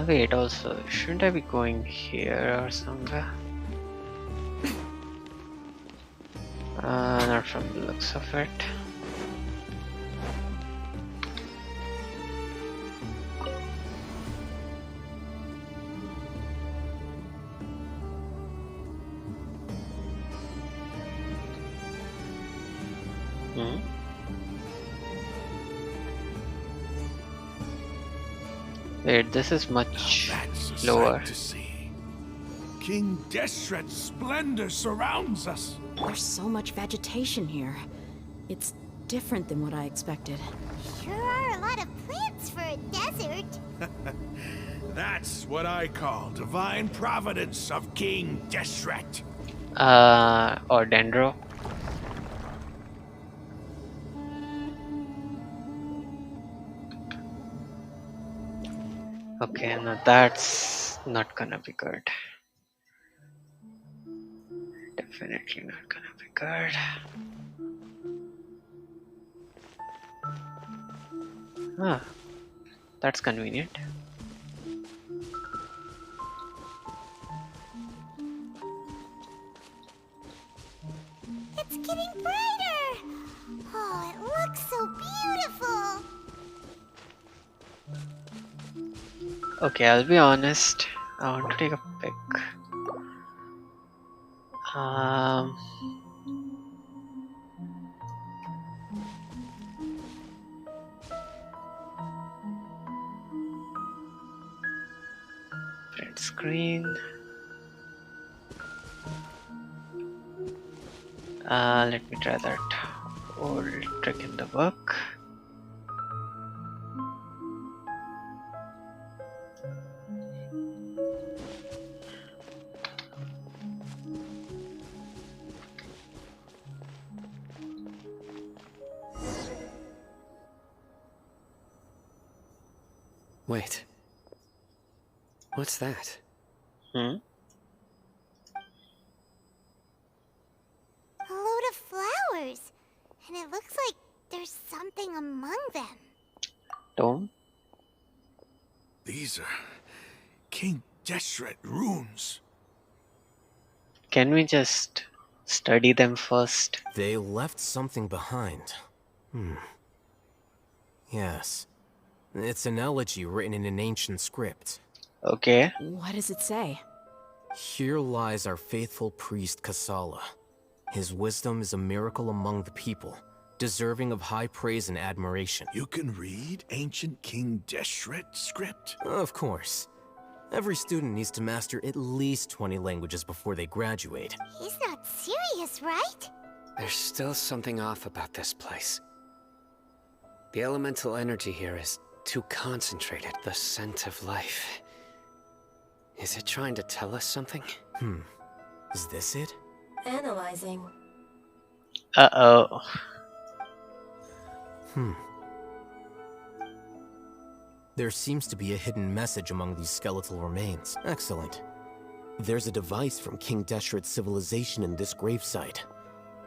Wait, also, shouldn't I be going here or somewhere? Not from the looks of it. Wait, this is much That's a lower. sight to see. King Deshret's splendor surrounds us. There's so much vegetation here. It's different than what I expected. Sure are a lot of plants for a desert. That's what I call divine providence of King Deshret. Or Dendro. Okay, now that's not gonna be good. Definitely not gonna be good. Ah, that's convenient. It's getting brighter. Oh, it looks so beautiful. Okay, I'll be honest. I want to take a pic. Print screen. Let me try that old trick in the book. Wait. What's that? A load of flowers. And it looks like there's something among them. Don't. These are King Deshret runes. Can we just study them first? They left something behind. Yes. It's an elegy written in an ancient script. Okay. What does it say? Here lies our faithful priest Kasala. His wisdom is a miracle among the people, deserving of high praise and admiration. You can read ancient King Deshret script? Of course. Every student needs to master at least 20 languages before they graduate. He's not serious, right? There's still something off about this place. The elemental energy here is too concentrated. The scent of life. Is it trying to tell us something? Is this it? Analyzing. Uh-oh. There seems to be a hidden message among these skeletal remains. Excellent. There's a device from King Deshret's civilization in this gravesite.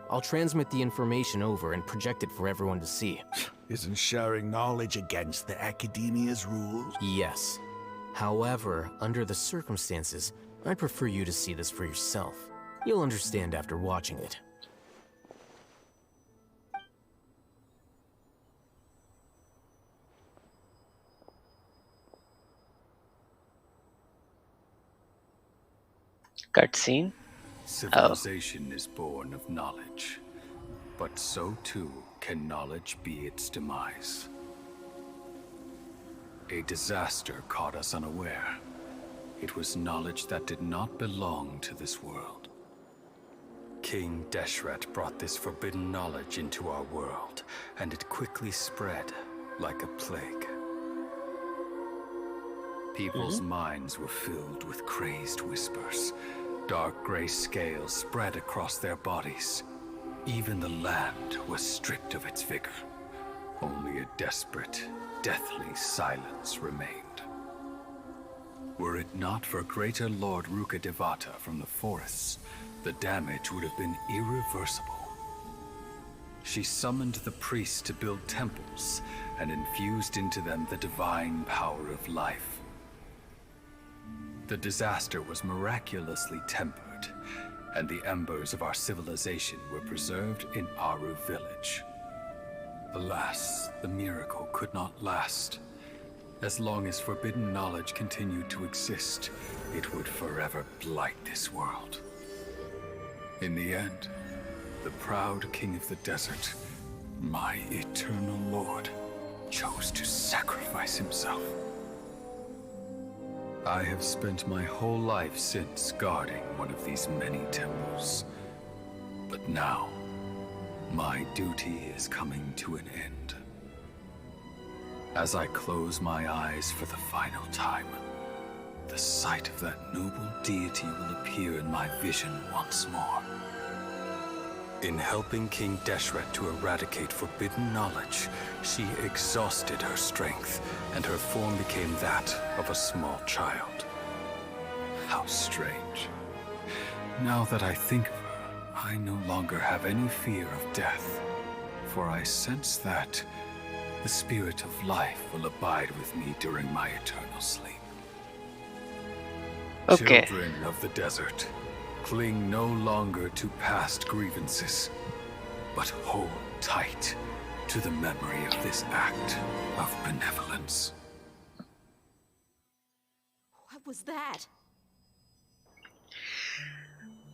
I'll transmit the information over and project it for everyone to see. Isn't sharing knowledge against the Academia's rules? Yes. However, under the circumstances, I'd prefer you to see this for yourself. You'll understand after watching it. Cutscene. Civilization is born of knowledge, but so too can knowledge be its demise. A disaster caught us unaware. It was knowledge that did not belong to this world. King Deshret brought this forbidden knowledge into our world, and it quickly spread like a plague. People's minds were filled with crazed whispers. Dark gray scales spread across their bodies. Even the land was stripped of its vigor. Only a desperate, deathly silence remained. Were it not for greater Lord Rukkhadevata from the forests, the damage would have been irreversible. She summoned the priests to build temples and infused into them the divine power of life. The disaster was miraculously tempered, and the embers of our civilization were preserved in Aru village. Alas, the miracle could not last. As long as forbidden knowledge continued to exist, it would forever blight this world. In the end, the proud king of the desert My eternal lord chose to sacrifice himself. I have spent my whole life since guarding one of these many temples. But now, my duty is coming to an end. As I close my eyes for the final time, the sight of that noble deity will appear in my vision once more. In helping King Deshret to eradicate forbidden knowledge, she exhausted her strength, and her form became that of a small child. How strange. Now that I think of her, I no longer have any fear of death, for I sense that the spirit of life will abide with me during my eternal sleep. Okay. Children of the desert, cling no longer to past grievances, but hold tight to the memory of this act of benevolence. What was that?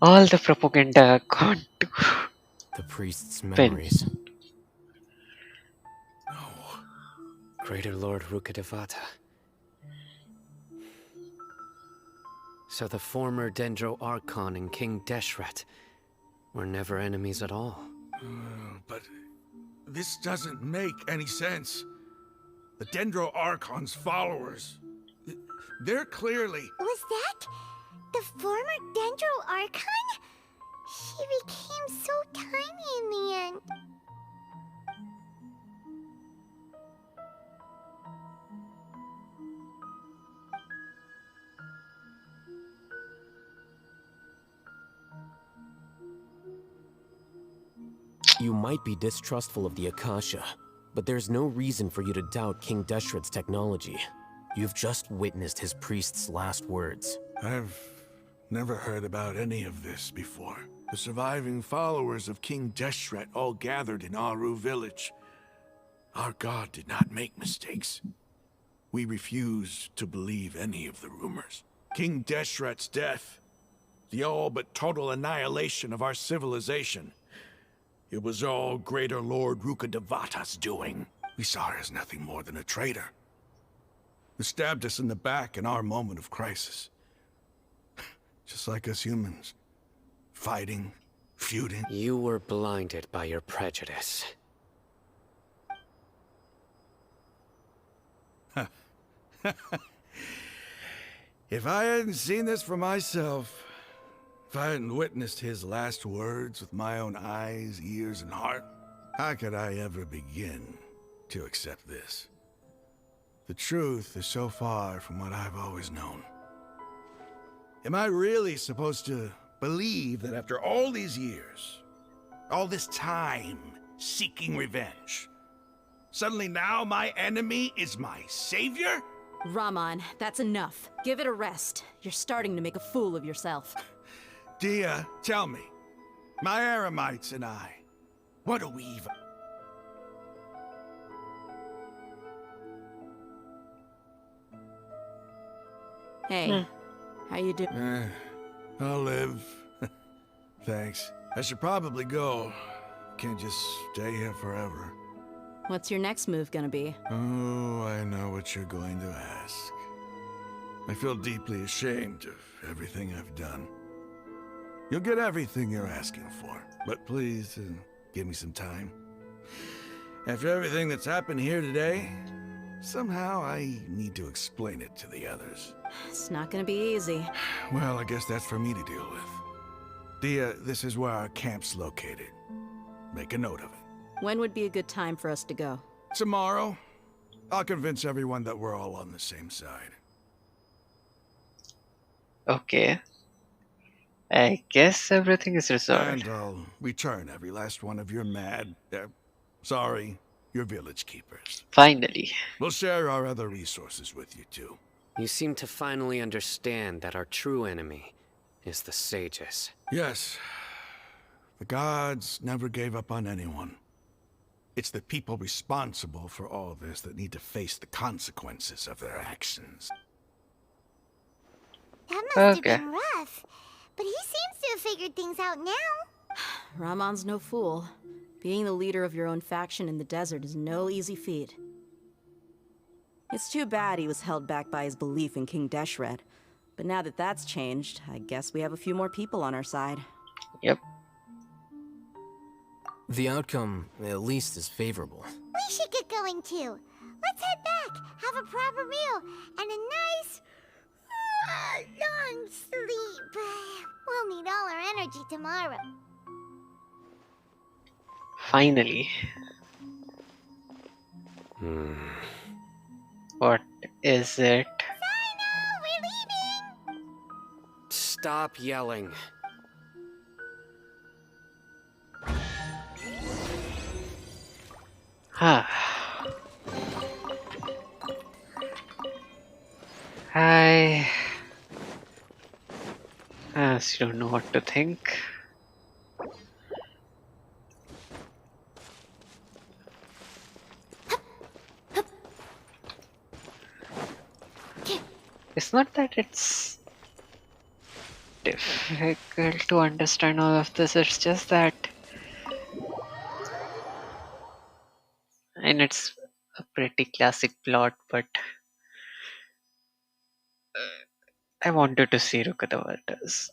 All the propaganda gone to The priest's pen. memories. Greater Lord Rukkhadevata. So the former Dendro Archon and King Deshret were never enemies at all. But this doesn't make any sense. The Dendro Archon's followers, they're clearly... Was that the former Dendro Archon? She became so tiny in the end. You might be distrustful of the Akasha, but there's no reason for you to doubt King Deshret's technology. You've just witnessed his priest's last words. I've never heard about any of this before. The surviving followers of King Deshret all gathered in Aru village. Our god did not make mistakes. We refuse to believe any of the rumors. King Deshret's death, the all but total annihilation of our civilization, it was all Greater Lord Rukkhadevata's doing. We saw her as nothing more than a traitor, who stabbed us in the back in our moment of crisis. Just like us humans. Fighting, feuding. You were blinded by your prejudice. If I hadn't seen this for myself, if I hadn't witnessed his last words with my own eyes, ears, and heart, how could I ever begin to accept this? The truth is so far from what I've always known. Am I really supposed to believe that after all these years, all this time seeking revenge, suddenly now my enemy is my savior? Raman, that's enough. Give it a rest. You're starting to make a fool of yourself. Dia, tell me, my Aramites and I, what do we even... Hey, how you doing? I'll live. Thanks. I should probably go. Can't just stay here forever. What's your next move gonna be? Oh, I know what you're going to ask. I feel deeply ashamed of everything I've done. You'll get everything you're asking for, but please, give me some time. After everything that's happened here today, somehow I need to explain it to the others. It's not gonna be easy. Well, I guess that's for me to deal with. Dia, this is where our camp's located. Make a note of it. When would be a good time for us to go? Tomorrow. I'll convince everyone that we're all on the same side. Okay. I guess everything is resolved. And I'll return every last one of your your village keepers. Finally. We'll share our other resources with you too. You seem to finally understand that our true enemy is the sages. Yes. The gods never gave up on anyone. It's the people responsible for all this that need to face the consequences of their actions. That must have been rough. But he seems to have figured things out now. Ramon's no fool. Being the leader of your own faction in the desert is no easy feat. It's too bad he was held back by his belief in King Deshret. But now that that's changed, I guess we have a few more people on our side. Yep. The outcome, at least, is favorable. We should get going too. Let's head back, have a proper meal, and a nice, long sleep. We'll need all our energy tomorrow. Finally. What is it? Sino, we're leaving! Stop yelling. I honestly don't know what to think. It's not that it's difficult to understand all of this, it's just that, and it's a pretty classic plot, but I wanted to see Rukadavata's,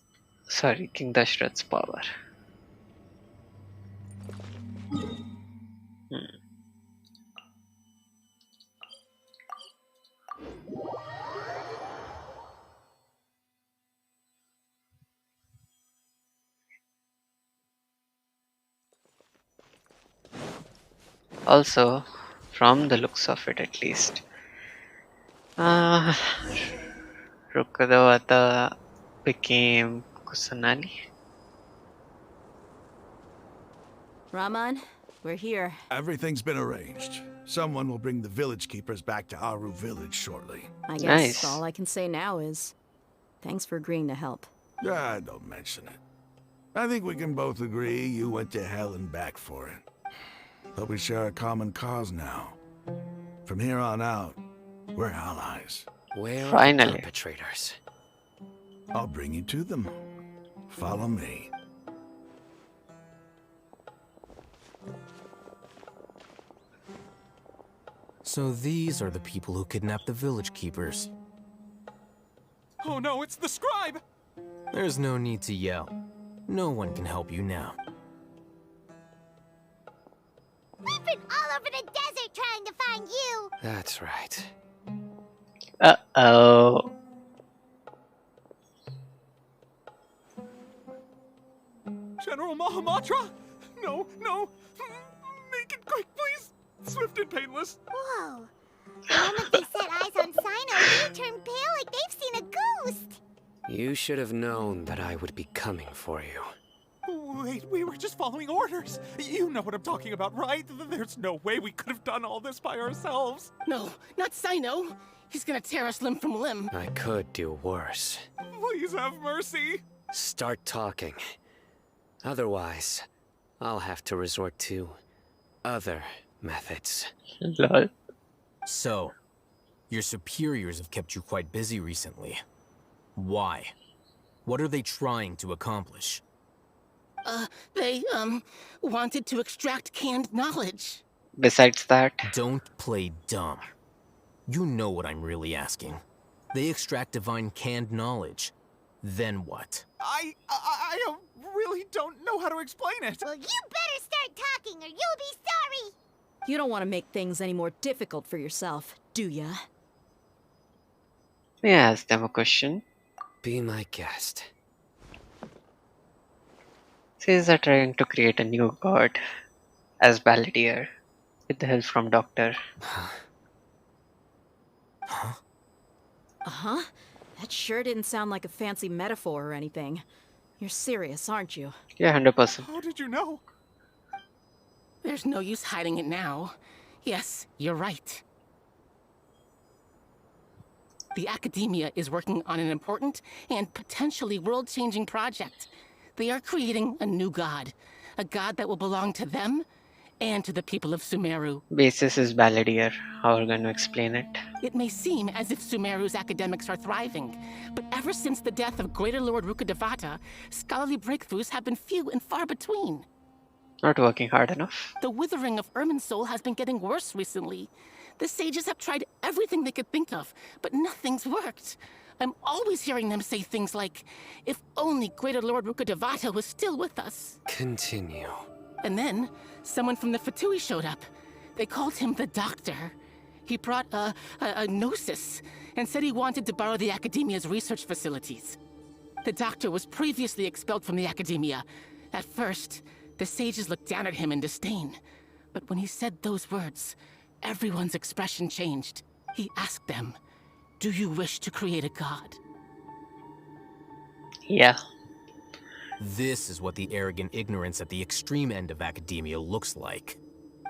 King Dashrath's power. Also, from the looks of it at least, Rukadavata became Kusanali. Raman, we're here. Everything's been arranged. Someone will bring the village keepers back to Aru village shortly. I guess Nice. all I can say now is, thanks for agreeing to help. Don't mention it. I think we can both agree you went to hell and back for it. But we share a common cause now. From here on out, we're allies. Where are the Finally. perpetrators? I'll bring you to them. Follow me. So these are the people who kidnapped the village keepers. Oh no, it's the scribe! There's no need to yell. No one can help you now. We've been all over the desert trying to find you. That's right. Uh-oh. General Mahamatra? No, no! Make it quick, please! Swift and painless. Whoa. The moment they set eyes on Sino, they turned pale like they've seen a ghost. You should have known that I would be coming for you. Wait, we were just following orders. You know what I'm talking about, right? There's no way we could have done all this by ourselves. No, not Sino. He's gonna tear us limb from limb. I could do worse. Please have mercy. Start talking. Otherwise, I'll have to resort to other methods. Lol. So, your superiors have kept you quite busy recently. Why? What are they trying to accomplish? They, wanted to extract canned knowledge. Besides that, Don't play dumb. You know what I'm really asking. They extract divine canned knowledge. Then what? I really don't know how to explain it. Well, you better start talking or you'll be sorry. You don't want to make things any more difficult for yourself, do ya? may I ask them a question? Be my guest. Says they're trying to create a new god as Balladeer with the help from Doctor. Uh-huh. That sure didn't sound like a fancy metaphor or anything. You're serious, aren't you? Yeah, 100%. How did you know? There's no use hiding it now. Yes, you're right. The Academia is working on an important and potentially world-changing project. They are creating a new god. A god that will belong to them and to the people of Sumeru. Basis is Balladeer. How are we going to explain it? It may seem as if Sumeru's academics are thriving, but ever since the death of Greater Lord Rukadavata, scholarly breakthroughs have been few and far between. Not working hard enough. The withering of Irminsul has been getting worse recently. The sages have tried everything they could think of, but nothing's worked. I'm always hearing them say things like, if only Greater Lord Rukkhadevata was still with us. Continue. And then, someone from the Fatui showed up. They called him the Doctor. He brought a gnosis and said he wanted to borrow the Academia's research facilities. The Doctor was previously expelled from the Academia. At first, the sages looked down at him in disdain. But when he said those words, everyone's expression changed. He asked them, "Do you wish to create a god?" Yeah. This is what the arrogant ignorance at the extreme end of academia looks like.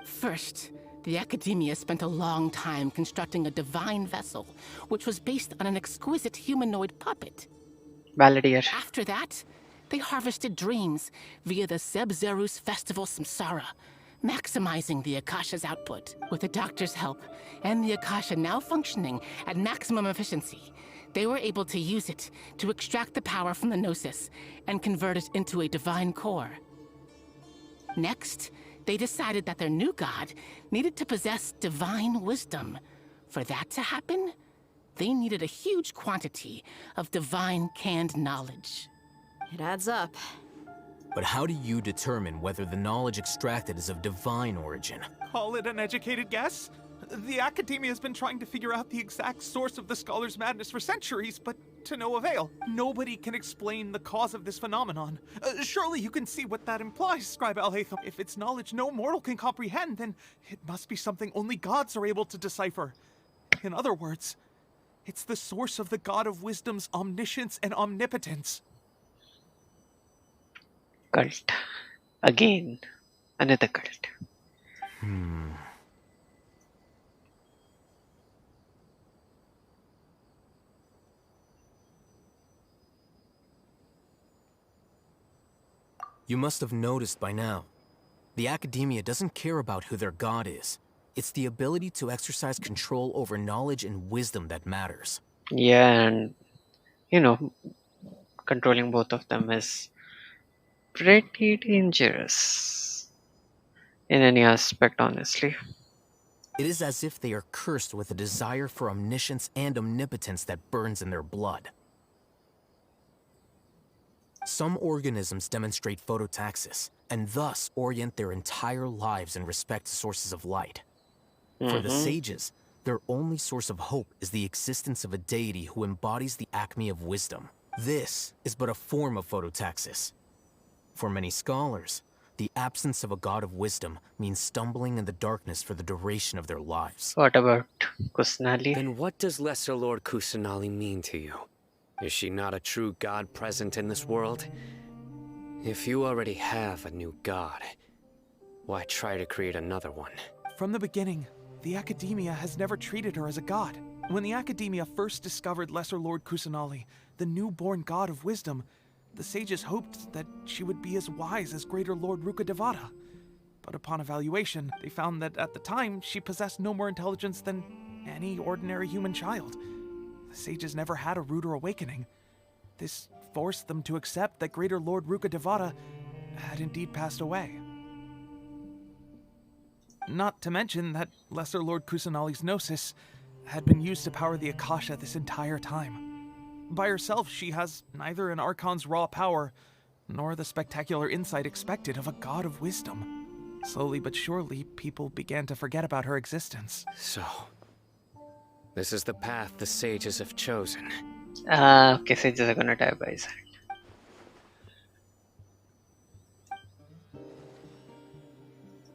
First, the Academia spent a long time constructing a divine vessel, which was based on an exquisite humanoid puppet. Valid year. After that, they harvested dreams via the Zeb-Zerus Festival Samsara, maximizing the Akasha's output. With the Doctor's help, and the Akasha now functioning at maximum efficiency, they were able to use it to extract the power from the Gnosis and convert it into a divine core. Next, they decided that their new god needed to possess divine wisdom. For that to happen, they needed a huge quantity of divine canned knowledge. It adds up. But how do you determine whether the knowledge extracted is of divine origin? Call it an educated guess? The Academia has been trying to figure out the exact source of the Scholar's madness for centuries, but to no avail. Nobody can explain the cause of this phenomenon. Surely you can see what that implies, Scribe Alhaitham. If it's knowledge no mortal can comprehend, then it must be something only gods are able to decipher. In other words, it's the source of the God of Wisdom's omniscience and omnipotence. Cult. Again. Another cult. You must have noticed by now. The Academia doesn't care about who their god is. It's the ability to exercise control over knowledge and wisdom that matters. Yeah, and controlling both of them is pretty dangerous in any aspect, honestly. It is as if they are cursed with a desire for omniscience and omnipotence that burns in their blood. Some organisms demonstrate phototaxis, and thus orient their entire lives in respect to sources of light. For the sages, their only source of hope is the existence of a deity who embodies the acme of wisdom. This is but a form of phototaxis. For many scholars, the absence of a god of wisdom means stumbling in the darkness for the duration of their lives. What about Kusanali? Then what does Lesser Lord Kusanali mean to you? Is she not a true god present in this world? If you already have a new god, why try to create another one? From the beginning, the Academia has never treated her as a god. When the Academia first discovered Lesser Lord Kusanali, the newborn god of wisdom, the sages hoped that she would be as wise as Greater Lord Rukkhadevata. But upon evaluation, they found that at the time, she possessed no more intelligence than any ordinary human child. The sages never had a ruder awakening. This forced them to accept that Greater Lord Rukkhadevata had indeed passed away. Not to mention that Lesser Lord Kusanali's Gnosis had been used to power the Akasha this entire time. By herself, she has neither an Archon's raw power, nor the spectacular insight expected of a god of wisdom. Slowly but surely, people began to forget about her existence. So, this is the path the sages have chosen. Okay, sages are gonna die by his hand.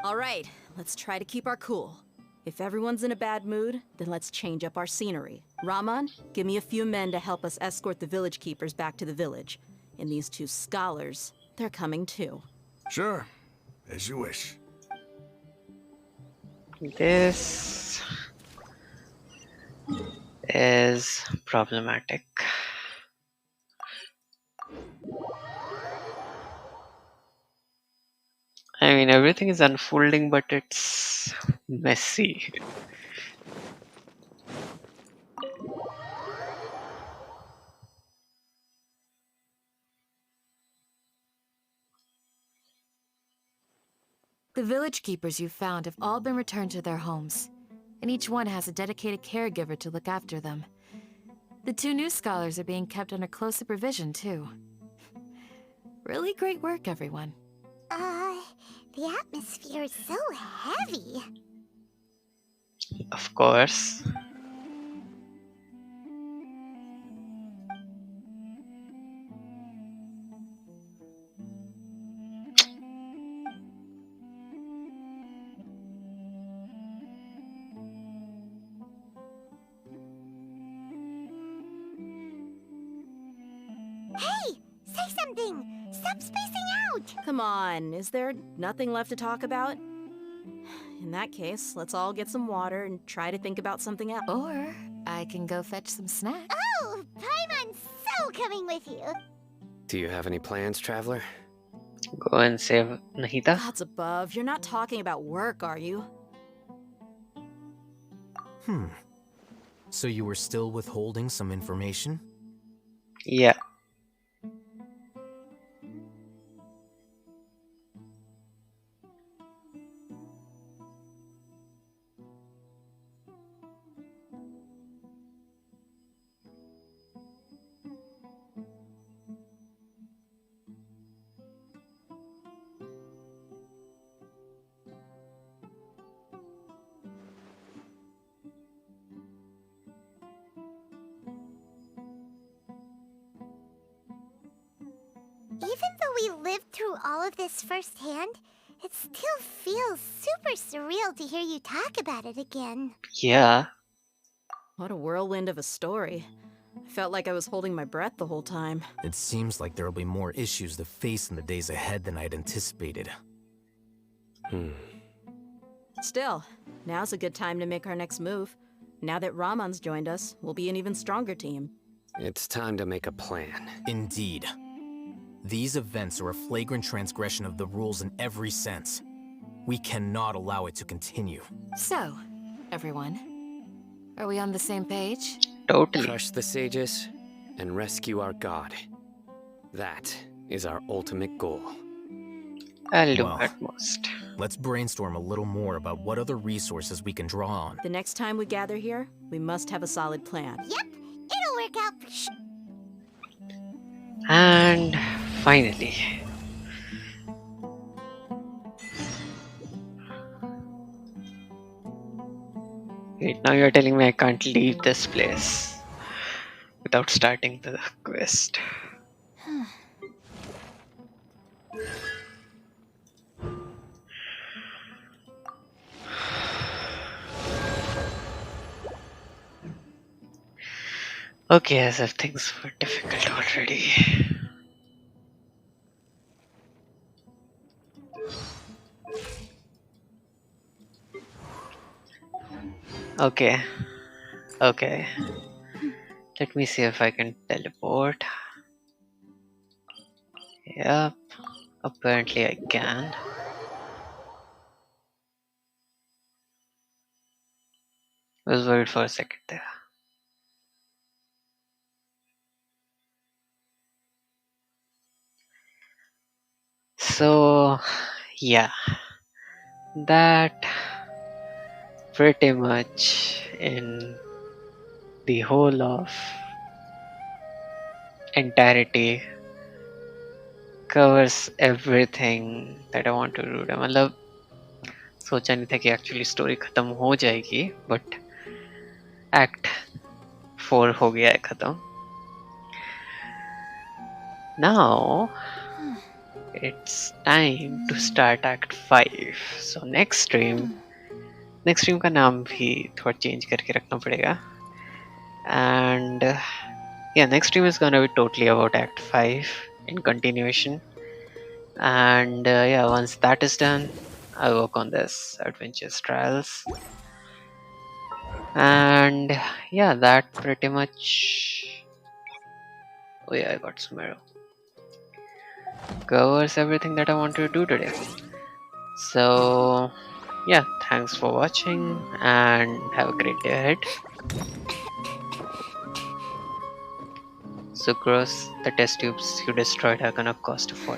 All right, let's try to keep our cool. If everyone's in a bad mood, then let's change up our scenery. Rahman, give me a few men to help us escort the village keepers back to the village. And these two scholars, they're coming too. Sure, as you wish. This is problematic. I mean, everything is unfolding, but it's messy. The village keepers you found have all been returned to their homes, and each one has a dedicated caregiver to look after them. The 2 new scholars are being kept under close supervision, too. Really great work, everyone. The atmosphere is so heavy. Of course. Hey! Say something! Stop spacing out! Come on, is there nothing left to talk about? In that case, let's all get some water and try to think about something else. Or I can go fetch some snacks. Oh! Paimon's so coming with you! Do you have any plans, traveler? Go and save Nahita. Gods above, you're not talking about work, are you? So you were still withholding some information? Yeah. Even though we lived through all of this firsthand, it still feels super surreal to hear you talk about it again. Yeah. What a whirlwind of a story. I felt like I was holding my breath the whole time. It seems like there'll be more issues to face in the days ahead than I'd anticipated. Still, now's a good time to make our next move. Now that Ramon's joined us, we'll be an even stronger team. It's time to make a plan. Indeed. These events are a flagrant transgression of the rules in every sense. We cannot allow it to continue. So, everyone, are we on the same page? Totally. Crush the sages and rescue our god. That is our ultimate goal. I'll do my utmost. Let's brainstorm a little more about what other resources we can draw on. The next time we gather here, we must have a solid plan. Yep, it'll work out for sure. And finally. Wait, now you're telling me I can't leave this place without starting the quest. Okay, as if things were difficult already. Okay. Okay. Let me see if I can teleport. Yep. Apparently I can. I was worried for a second there. So, yeah. That pretty much in the whole of entirety covers everything that I want to do. मतलब सोचा नहीं था कि actually story खत्म हो जाएगी, but act 4 हो गया है खत्म. Now it's time to start Act 5. So next stream का नाम भी थोड़ा चेंज करके रखना पड़ेगा. And yeah, next stream is gonna be totally about Act 5 in continuation. And yeah, once that is done, I'll work on this Adventures Trials. And yeah, that pretty much... Oh yeah, I got Sumeru. Covers everything that I want to do today. So yeah, thanks for watching and have a great day ahead. Sucrose, the test tubes you destroyed are gonna cost a fortune.